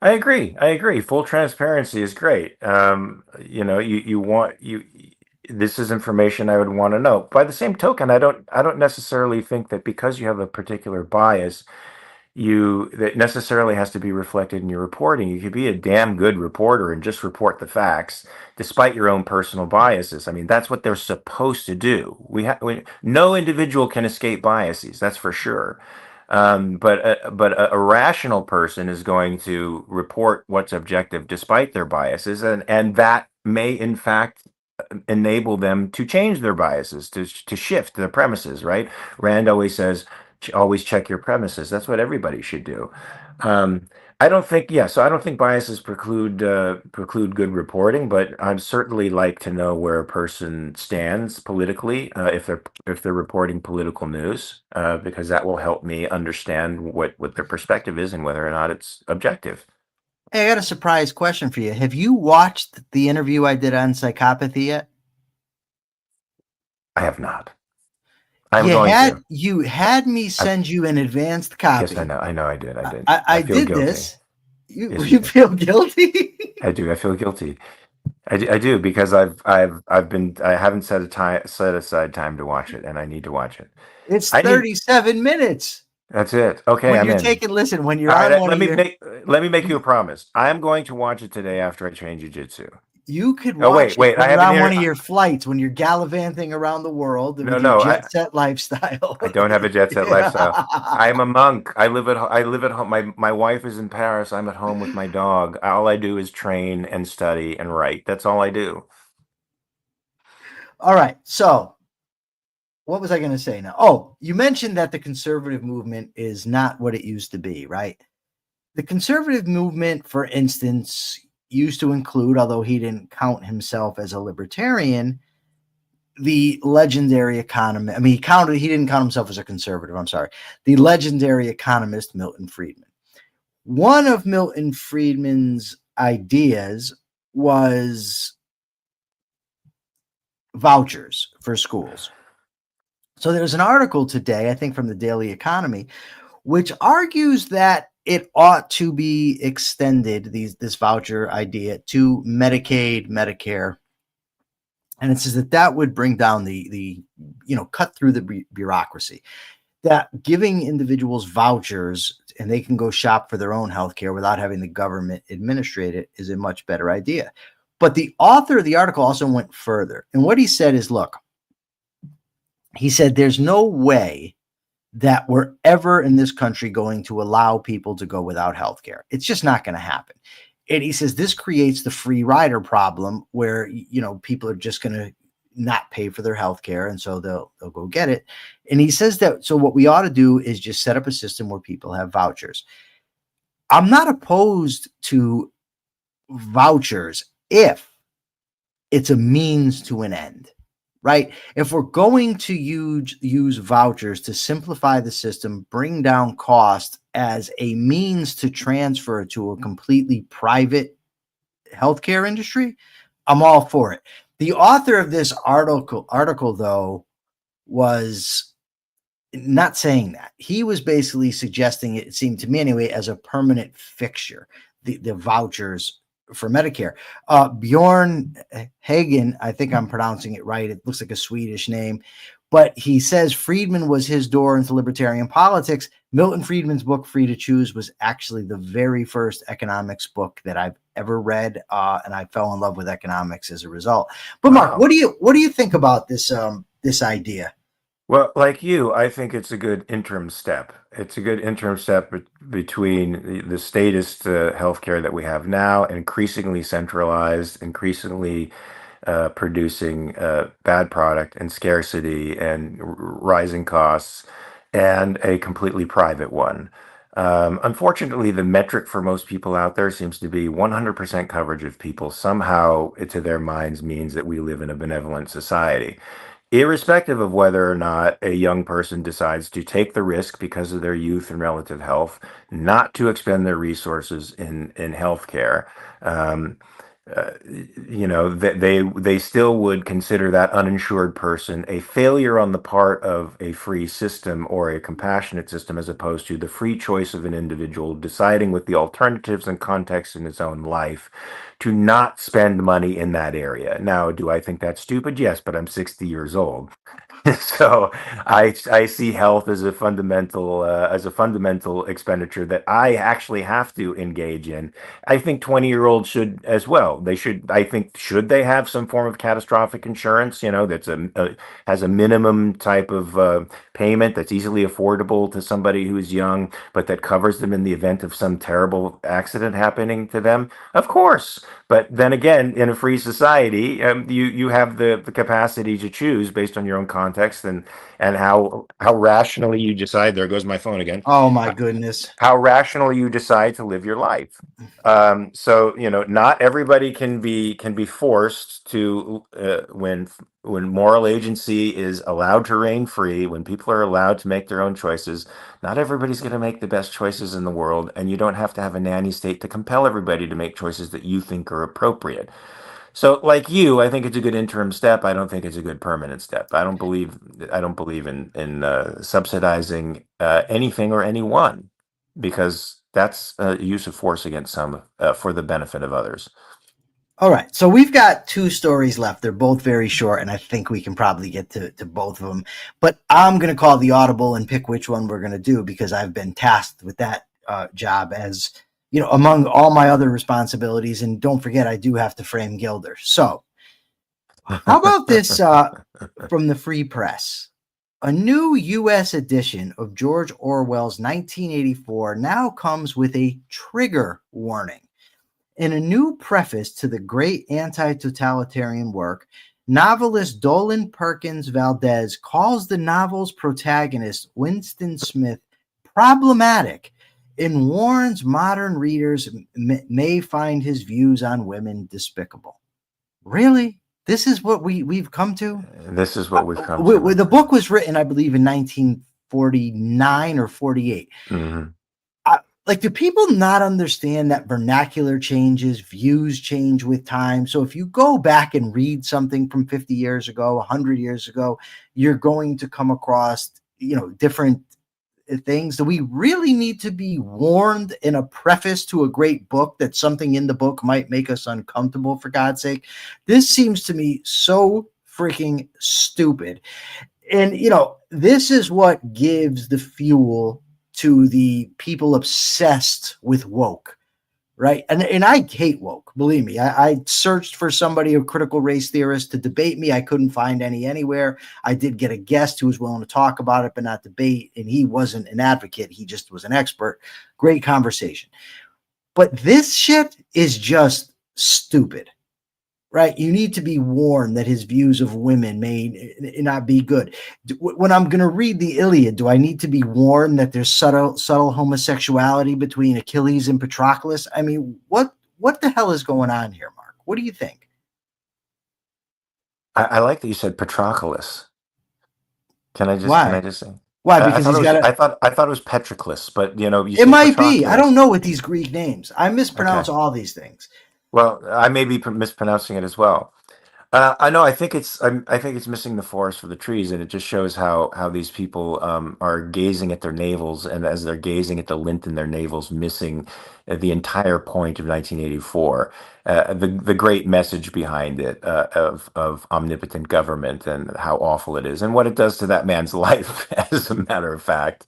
I agree. Full transparency is great. This is information I would want to know. By the same token, I don't necessarily think that because you have a particular bias, that necessarily has to be reflected in your reporting. You could be a damn good reporter and just report the facts despite your own personal biases. I mean, that's what they're supposed to do. No individual can escape biases, that's for sure. But a rational person is going to report what's objective despite their biases, and that may in fact enable them to change their biases, to shift their premises, right? Rand always says, always check your premises. That's what everybody should do. I don't think biases preclude good reporting, but I'd certainly like to know where a person stands politically, if they're reporting political news, because that will help me understand what their perspective is and whether or not it's objective.
Hey, I got a surprise question for you. Have you watched the interview I did on psychopathy yet?
I have not.
You had me send you an advanced copy.
Yes, I know. I did.
I did guilty. This. You feel guilty?
I do. I feel guilty. I do, because I haven't set aside time to watch it, and I need to watch it.
It's 37 minutes.
That's it. Okay,
when you're
all
on
right, let me make you a promise. I'm going to watch it today after I train jiu-jitsu.
You could watch it on one of your flights when you're gallivanting around the world with your jet set lifestyle.
I don't have a jet set lifestyle. I'm a monk. I live at home. My wife is in Paris. I'm at home with my dog. All I do is train and study and write. That's all I do.
All right. So what was I going to say now? Oh, you mentioned that the conservative movement is not what it used to be, right? The conservative movement, for instance, used to include, although he didn't count himself as a libertarian, the legendary economist. I mean, he didn't count himself as a conservative. I'm sorry. The legendary economist Milton Friedman. One of Milton Friedman's ideas was vouchers for schools. So there's an article today, I think from the Daily Economy, which argues that it ought to be extended, this voucher idea, to Medicaid, Medicare. And it says that would bring down the cut through the bureaucracy, that giving individuals vouchers and they can go shop for their own health care without having the government administrate it is a much better idea. But the author of the article also went further. And what he said is, look, he said, there's no way that we're ever in this country going to allow people to go without health care. It's just not going to happen. And he says this creates the free rider problem where, people are just going to not pay for their health care. And so they'll go get it. And he says that, so what we ought to do is just set up a system where people have vouchers. I'm not opposed to vouchers if it's a means to an end, right? If we're going to use vouchers to simplify the system, bring down cost as a means to transfer to a completely private healthcare industry, I'm all for it. The author of this article, though, was not saying that. He was basically suggesting, it seemed to me anyway, as a permanent fixture, the vouchers for Medicare. Bjorn Hagen, I think I'm pronouncing it right. It looks like a Swedish name. But he says Friedman was his door into libertarian politics. Milton Friedman's book, Free to Choose, was actually the very first economics book that I've ever read, and I fell in love with economics as a result. But Mark, what do you think about this idea?
Well, like you, I think it's a good interim step. It's a good interim step between the statist healthcare that we have now, increasingly centralized, increasingly producing bad product and scarcity and rising costs, and a completely private one. Unfortunately, the metric for most people out there seems to be 100% coverage of people. Somehow, to their minds, means that we live in a benevolent society. Irrespective of whether or not a young person decides to take the risk because of their youth and relative health, not to expend their resources in healthcare, they still would consider that uninsured person a failure on the part of a free system or a compassionate system, as opposed to the free choice of an individual deciding with the alternatives and context in his own life to not spend money in that area. Now, do I think that's stupid? Yes, but I'm 60 years old. So I see health as a fundamental expenditure that I actually have to engage in. I think 20-year-olds should as well. They should. I think should they have some form of catastrophic insurance? That's has a minimum type of payment that's easily affordable to somebody who is young, but that covers them in the event of some terrible accident happening to them. Of course. But then again, in a free society, you have the capacity to choose based on your own context and how rationally you decide. There goes my phone again.
Oh my goodness!
How rationally you decide to live your life. So not everybody can be forced to when moral agency is allowed to reign free, when people are allowed to make their own choices. Not everybody's going to make the best choices in the world, and you don't have to have a nanny state to compel everybody to make choices that you think are appropriate. So, like you, I think it's a good interim step. I don't think it's a good permanent step. I don't believe in subsidizing anything or anyone, because that's a use of force against some for the benefit of others.
All right. So we've got two stories left. They're both very short, and I think we can probably get to both of them. But I'm going to call the audible and pick which one we're going to do, because I've been tasked with that job as, among all my other responsibilities. And don't forget, I do have to frame Gilder. So how about this from the Free Press? A new U.S. edition of George Orwell's 1984 now comes with a trigger warning. In a new preface to the great anti-totalitarian work, novelist Dolan Perkins Valdez calls the novel's protagonist, Winston Smith, problematic and warns modern readers may find his views on women despicable. Really? This is what we've come to.
This is what we've come to.
The book was written, I believe, in 1949 or 48.
Mm-hmm.
Like, do people not understand that vernacular changes, views change with time? So if you go back and read something from 50 years ago, 100 years ago, you're going to come across, different things. Do we really need to be warned in a preface to a great book that something in the book might make us uncomfortable, for God's sake? This seems to me so freaking stupid. And, this is what gives the fuel to the people obsessed with woke, right? And I hate woke, believe me. I searched for somebody, a critical race theorist, to debate me. I couldn't find any anywhere. I did get a guest who was willing to talk about it, but not debate. And he wasn't an advocate. He just was an expert. Great conversation. But this shit is just stupid, right? You need to be warned that his views of women may not be good. When I'm going to read the Iliad, do I need to be warned that there's subtle homosexuality between Achilles and Patroclus? I mean, what the hell is going on here, Mark? What do you think?
I like that you said Patroclus. Can I just say?
Why? Because
I thought it was Patroclus, but you
it might be. I don't know with these Greek names. I mispronounce all these things.
Well, I may be mispronouncing it as well. I know. I think it's missing the forest for the trees, and it just shows how these people are gazing at their navels, and as they're gazing at the lint in their navels, missing the entire point of 1984, the great message behind it of omnipotent government and how awful it is, and what it does to that man's life. As a matter of fact,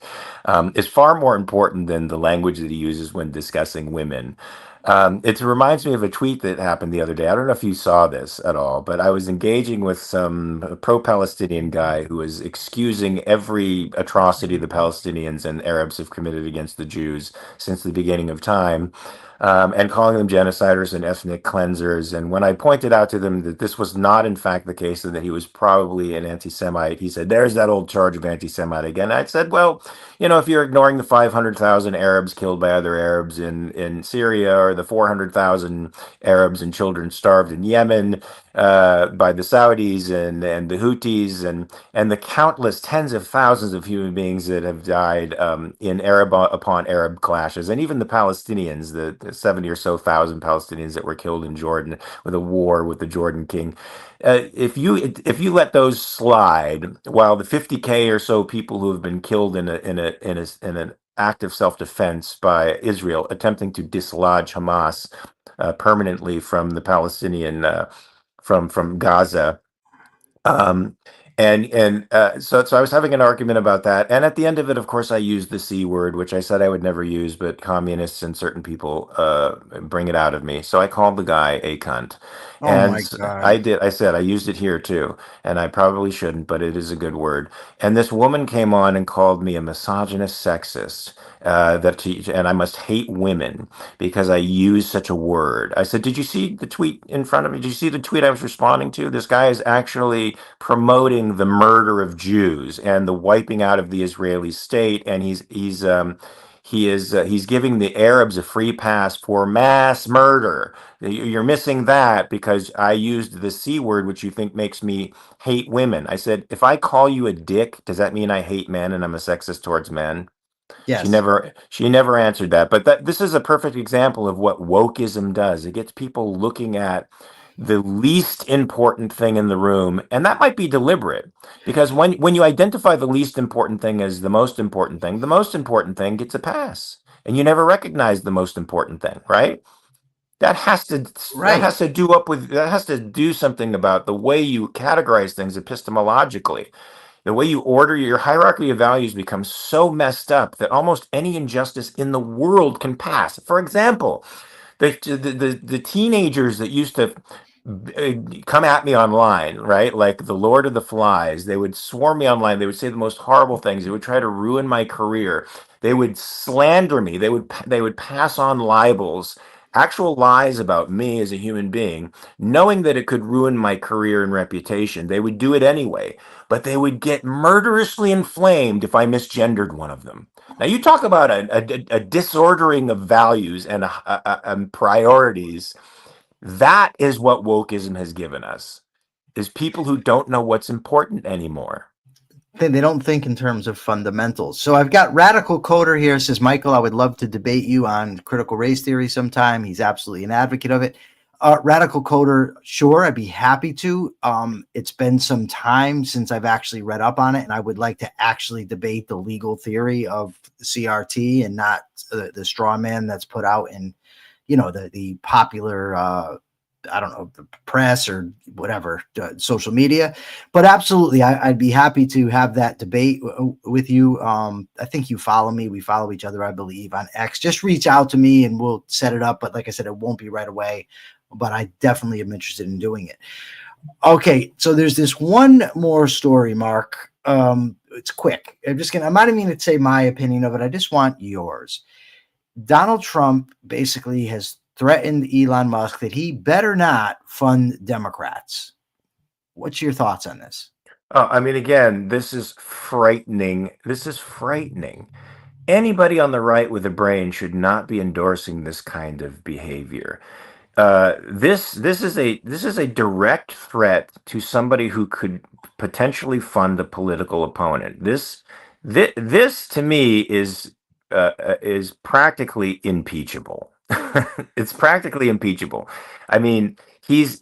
is far more important than the language that he uses when discussing women. It reminds me of a tweet that happened the other day. I don't know if you saw this at all, but I was engaging with some pro-Palestinian guy who was excusing every atrocity the Palestinians and Arabs have committed against the Jews since the beginning of time, and calling them genociders and ethnic cleansers. And when I pointed out to them that this was not, in fact, the case and that he was probably an anti-Semite, he said, "There's that old charge of anti-Semite again." I said, well, if you're ignoring the 500,000 Arabs killed by other Arabs in Syria, or the 400,000 Arabs and children starved in Yemen by the Saudis and the Houthis, and the countless tens of thousands of human beings that have died in Arab upon Arab clashes, and even the Palestinians, the 70 or so thousand Palestinians that were killed in Jordan with a war with the Jordan king. If you let those slide, while the 50K or so people who have been killed in an act of self-defense by Israel attempting to dislodge Hamas permanently from the Palestinian from Gaza. So I was having an argument about that, and at the end of it, of course, I used the C word, which I said I would never use, but communists and certain people bring it out of me. So I called the guy a cunt.
Oh,
and
my God.
I did. I said I used it here too, and I probably shouldn't, but it is a good word. And this woman came on and called me a misogynist, sexist, and I must hate women because I use such a word. I said, "Did you see the tweet in front of me? Did you see the tweet I was responding to? This guy is actually promoting the murder of Jews and the wiping out of the Israeli state, and he's giving the Arabs a free pass for mass murder. You're missing that because I used the C word, which you think makes me hate women." I said, "If I call you a dick, does that mean I hate men and I'm a sexist towards men?"
Yes.
She never answered that. But this is a perfect example of what wokeism does. It gets people looking at the least important thing in the room, and that might be deliberate, because when you identify the least important thing as the most important thing gets a pass, and you never recognize the most important thing, right? That has to do something about the way you categorize things epistemologically. The way you order your hierarchy of values becomes so messed up that almost any injustice in the world can pass. For example, the teenagers that used to come at me online, right? Like the Lord of the Flies, they would swarm me online. They would say the most horrible things. They would try to ruin my career. They would slander me. They would pass on libels, actual lies about me as a human being, knowing that it could ruin my career and reputation. They would do it anyway, but they would get murderously inflamed if I misgendered one of them. Now, you talk about a disordering of values and priorities. That is what wokeism has given us. is people who don't know what's important anymore.
They don't think in terms of fundamentals. So I've got Radical Coder here. Says, Michael, I would love to debate you on critical race theory sometime. He's absolutely an advocate of it. Radical Coder, sure, I'd be happy to. It's been some time since I've actually read up on it, and I would like to actually debate the legal theory of CRT and not the straw man that's put out in, the popular I don't know, the press or whatever, social media. But absolutely, I'd be happy to have that debate with you. I think you follow me. We follow each other, I believe, on X. Just reach out to me and we'll set it up. But like I said, it won't be right away. But I definitely am interested in doing it. Okay, so there's this one more story, Mark. It's quick. I'm not even going to say my opinion of it. I just want yours. Donald Trump basically has threatened Elon Musk that he better not fund Democrats. What's your thoughts on this?
I mean, again, this is frightening. This is frightening. Anybody on the right with a brain should not be endorsing this kind of behavior. This is a direct threat to somebody who could potentially fund a political opponent. This to me is practically impeachable. It's practically impeachable. I mean, I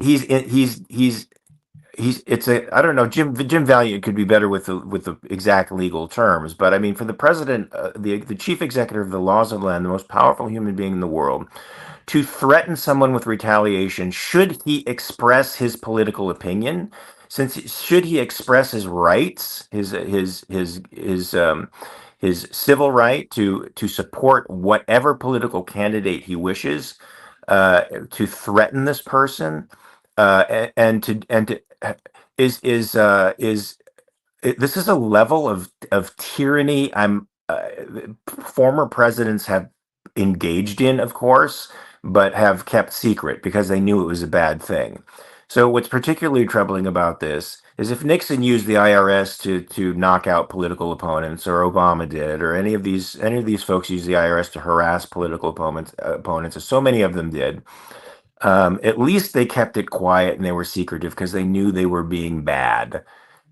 don't know, Jim Valiant could be better with the exact legal terms, but I mean, for the president, the chief executive of the laws of the land, the most powerful human being in the world, to threaten someone with retaliation, should he express his political opinion, should he express his rights, his civil right to support whatever political candidate he wishes, to threaten this person, this is a level of tyranny former presidents have engaged in, of course, but have kept secret because they knew it was a bad thing. So what's particularly troubling about this is if Nixon used the IRS to knock out political opponents, or Obama did, or any of these folks used the IRS to harass political opponents, as so many of them did, at least they kept it quiet and they were secretive because they knew they were being bad.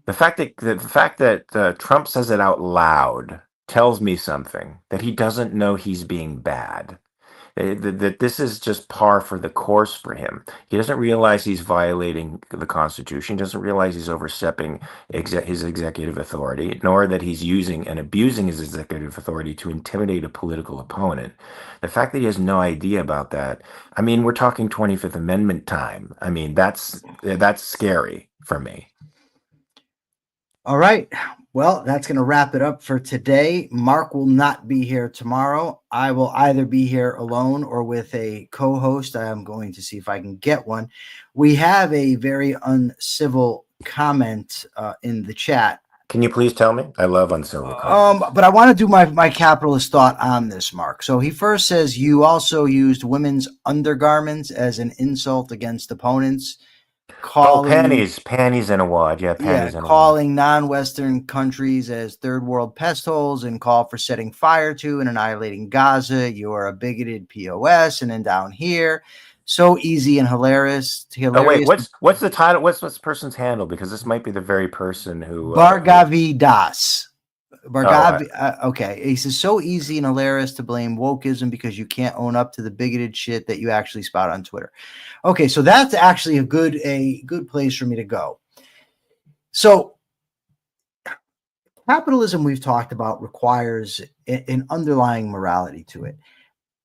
The fact that Trump says it out loud tells me something, that he doesn't know he's being bad. That this is just par for the course for him. He doesn't realize he's violating the Constitution. He doesn't realize he's overstepping his executive authority, nor that he's using and abusing his executive authority to intimidate a political opponent. The fact that he has no idea about that, I mean, we're talking 25th Amendment time. I mean, that's scary for me.
All right. Well, that's going to wrap it up for today. Mark will not be here tomorrow. I will either be here alone or with a co-host. I'm going to see if I can get one. We have a very uncivil comment in the chat.
Can you please tell me? I love uncivil comments.
But I want to do my capitalist thought on this, Mark. So he first says, you also used women's undergarments as an insult against opponents.
Panties and a wad. Yeah, panties and a wad.
Calling non-Western countries as third world pest holes and call for setting fire to and annihilating Gaza. You are a bigoted POS. And then down here, so easy and hilarious.
Oh wait, what's the title? What's this person's handle? Because this might be the very person who
Bargavi Das. Okay. He says, so easy and hilarious to blame wokeism because you can't own up to the bigoted shit that you actually spout on Twitter. Okay, so that's actually a good place for me to go. So capitalism, we've talked about, requires an underlying morality to it.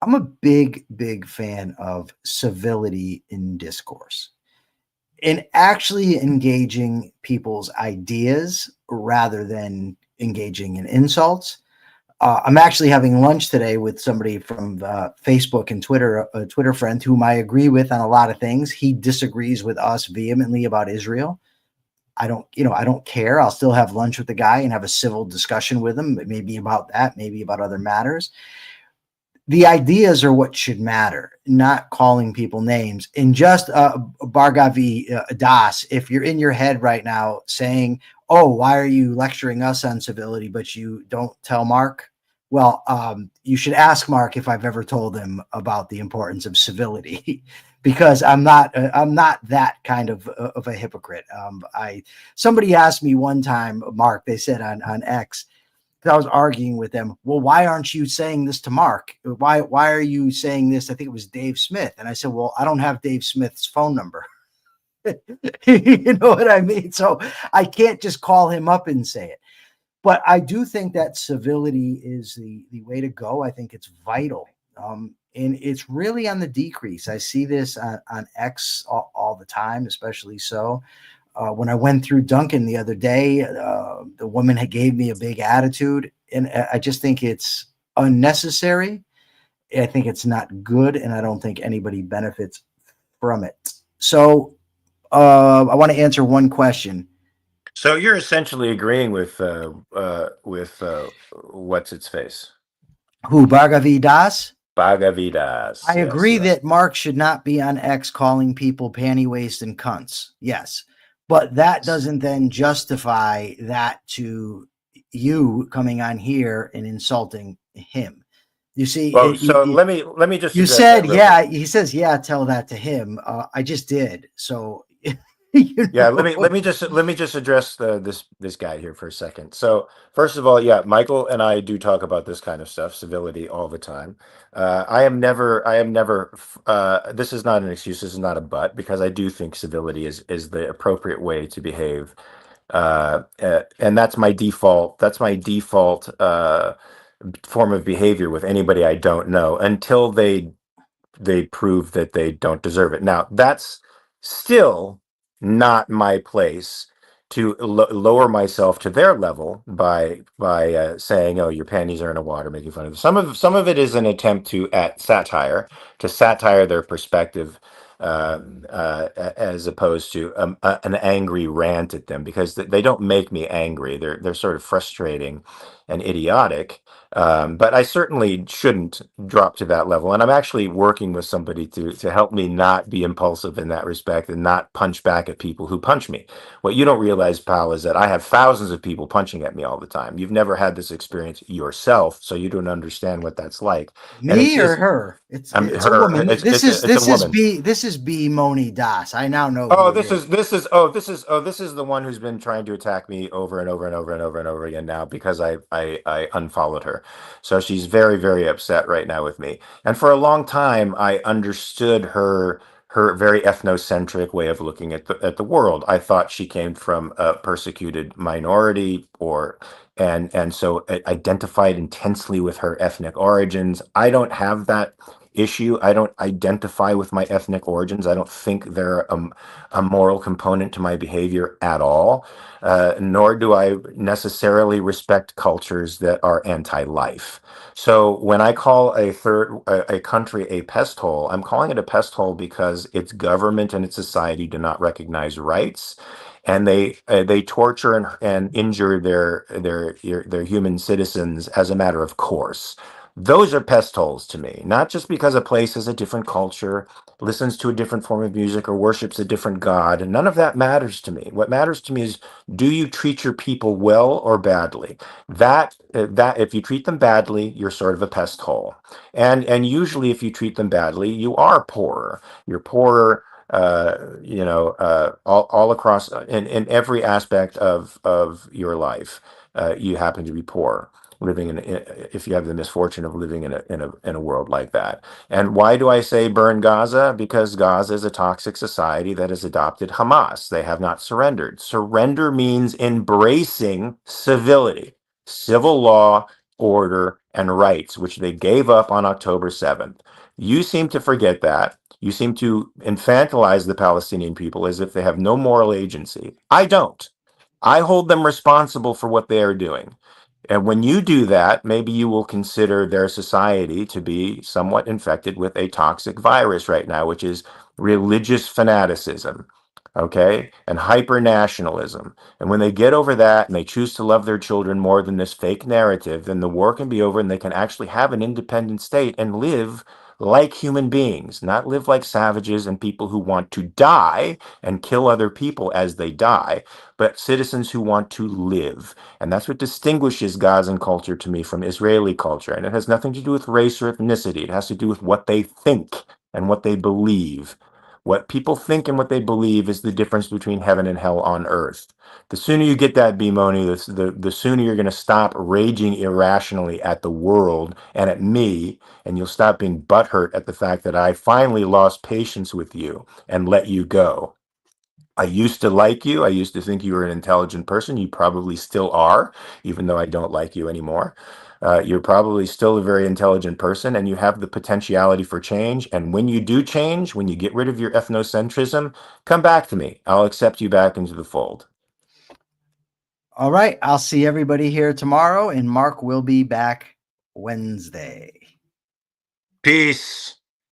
I'm a big fan of civility in discourse, in actually engaging people's ideas rather than engaging in insults. I'm actually having lunch today with somebody from Facebook and Twitter, a Twitter friend whom I agree with on a lot of things. He disagrees with us vehemently about Israel. I don't care. I'll still have lunch with the guy and have a civil discussion with him, maybe about that, maybe about other matters. The ideas are what should matter, not calling people names. And just Bargavi Das, if you're in your head right now saying, oh, why are you lecturing us on civility, but you don't tell Mark? Well, you should ask Mark if I've ever told him about the importance of civility, because I'm not that kind of a hypocrite. Somebody asked me one time, Mark, they said on X, I was arguing with them. Well, why aren't you saying this to Mark? Why are you saying this? I think it was Dave Smith. And I said, well, I don't have Dave Smith's phone number. You know what I mean? So I can't just call him up and say it. But I do think that civility is the way to go. I think it's vital. And it's really on the decrease. I see this on X all the time, especially so. When I went through Duncan the other day, the woman gave me a big attitude, and I just think it's unnecessary. I think it's not good, and I don't think anybody benefits from it. So I want to answer one question.
So you're essentially agreeing with what's its face?
Who, Bhagavidas?
Bhagavidas.
I agree that Mark should not be on X calling people panty waist and cunts. Yes. But that doesn't then justify that to you coming on here and insulting him. You see,
well, let me just.
You said, yeah. He says, yeah. Tell that to him. I just did. So.
Yeah. Let me just address this guy here for a second. So first of all, yeah, Michael and I do talk about this kind of stuff, civility, all the time. I am never. This is not an excuse. This is not a but, because I do think civility is the appropriate way to behave, and that's my default. That's my default form of behavior with anybody I don't know, until they prove that they don't deserve it. Now, that's still not my place to lower myself to their level by saying, "Oh, your panties are in the water," making fun of them. Some of it is an attempt to satire their perspective, as opposed to an angry rant at them, because they don't make me angry. They're sort of frustrating and idiotic. But I certainly shouldn't drop to that level. And I'm actually working with somebody to help me not be impulsive in that respect and not punch back at people who punch me. What you don't realize, pal, is that I have thousands of people punching at me all the time. You've never had this experience yourself, so you don't understand what that's like.
Me or her? It's her. A woman. This is B Moni Das. I now know.
Oh, this is the one who's been trying to attack me over and over and over and over and over again now, because I unfollowed her. So she's very, very upset right now with me. And for a long time, I understood her very ethnocentric way of looking at the world. I thought she came from a persecuted minority, and so identified intensely with her ethnic origins. I don't have that issue. I don't identify with my ethnic origins. I don't think they're a moral component to my behavior at all. Nor do I necessarily respect cultures that are anti-life. So when I call a country a pest hole, I'm calling it a pest hole because its government and its society do not recognize rights, and they torture and injure their human citizens as a matter of course. Those are pest holes to me, not just because a place has a different culture, listens to a different form of music, or worships a different god. None of that matters to me. What matters to me is, do you treat your people well or badly? That if you treat them badly, you're sort of a pest hole. And usually if you treat them badly, you are poorer. You're poorer, all across in every aspect of your life. You happen to be poor, if you have the misfortune of living in a world like that. And why do I say burn Gaza? Because Gaza is a toxic society that has adopted Hamas. They have not surrendered. Surrender means embracing civility, civil law, order, and rights, which they gave up on October 7th. You seem to forget that. You seem to infantilize the Palestinian people as if they have no moral agency. I don't. I hold them responsible for what they are doing. And when you do that, maybe you will consider their society to be somewhat infected with a toxic virus right now, which is religious fanaticism, okay, and hyper-nationalism. And when they get over that and they choose to love their children more than this fake narrative, then the war can be over and they can actually have an independent state and live like human beings, not live like savages and people who want to die and kill other people as they die, but citizens who want to live. And that's what distinguishes Gazan culture to me from Israeli culture. And it has nothing to do with race or ethnicity. It has to do with what they think and what they believe. What people think and what they believe is the difference between heaven and hell on earth. The sooner you get that, Bimoni, the sooner you're going to stop raging irrationally at the world and at me, and you'll stop being butthurt at the fact that I finally lost patience with you and let you go. I used to like you. I used to think you were an intelligent person. You probably still are, even though I don't like you anymore. You're probably still a very intelligent person, and you have the potentiality for change. And when you do change, when you get rid of your ethnocentrism, come back to me. I'll accept you back into the fold.
All right. I'll see everybody here tomorrow, and Mark will be back Wednesday.
Peace.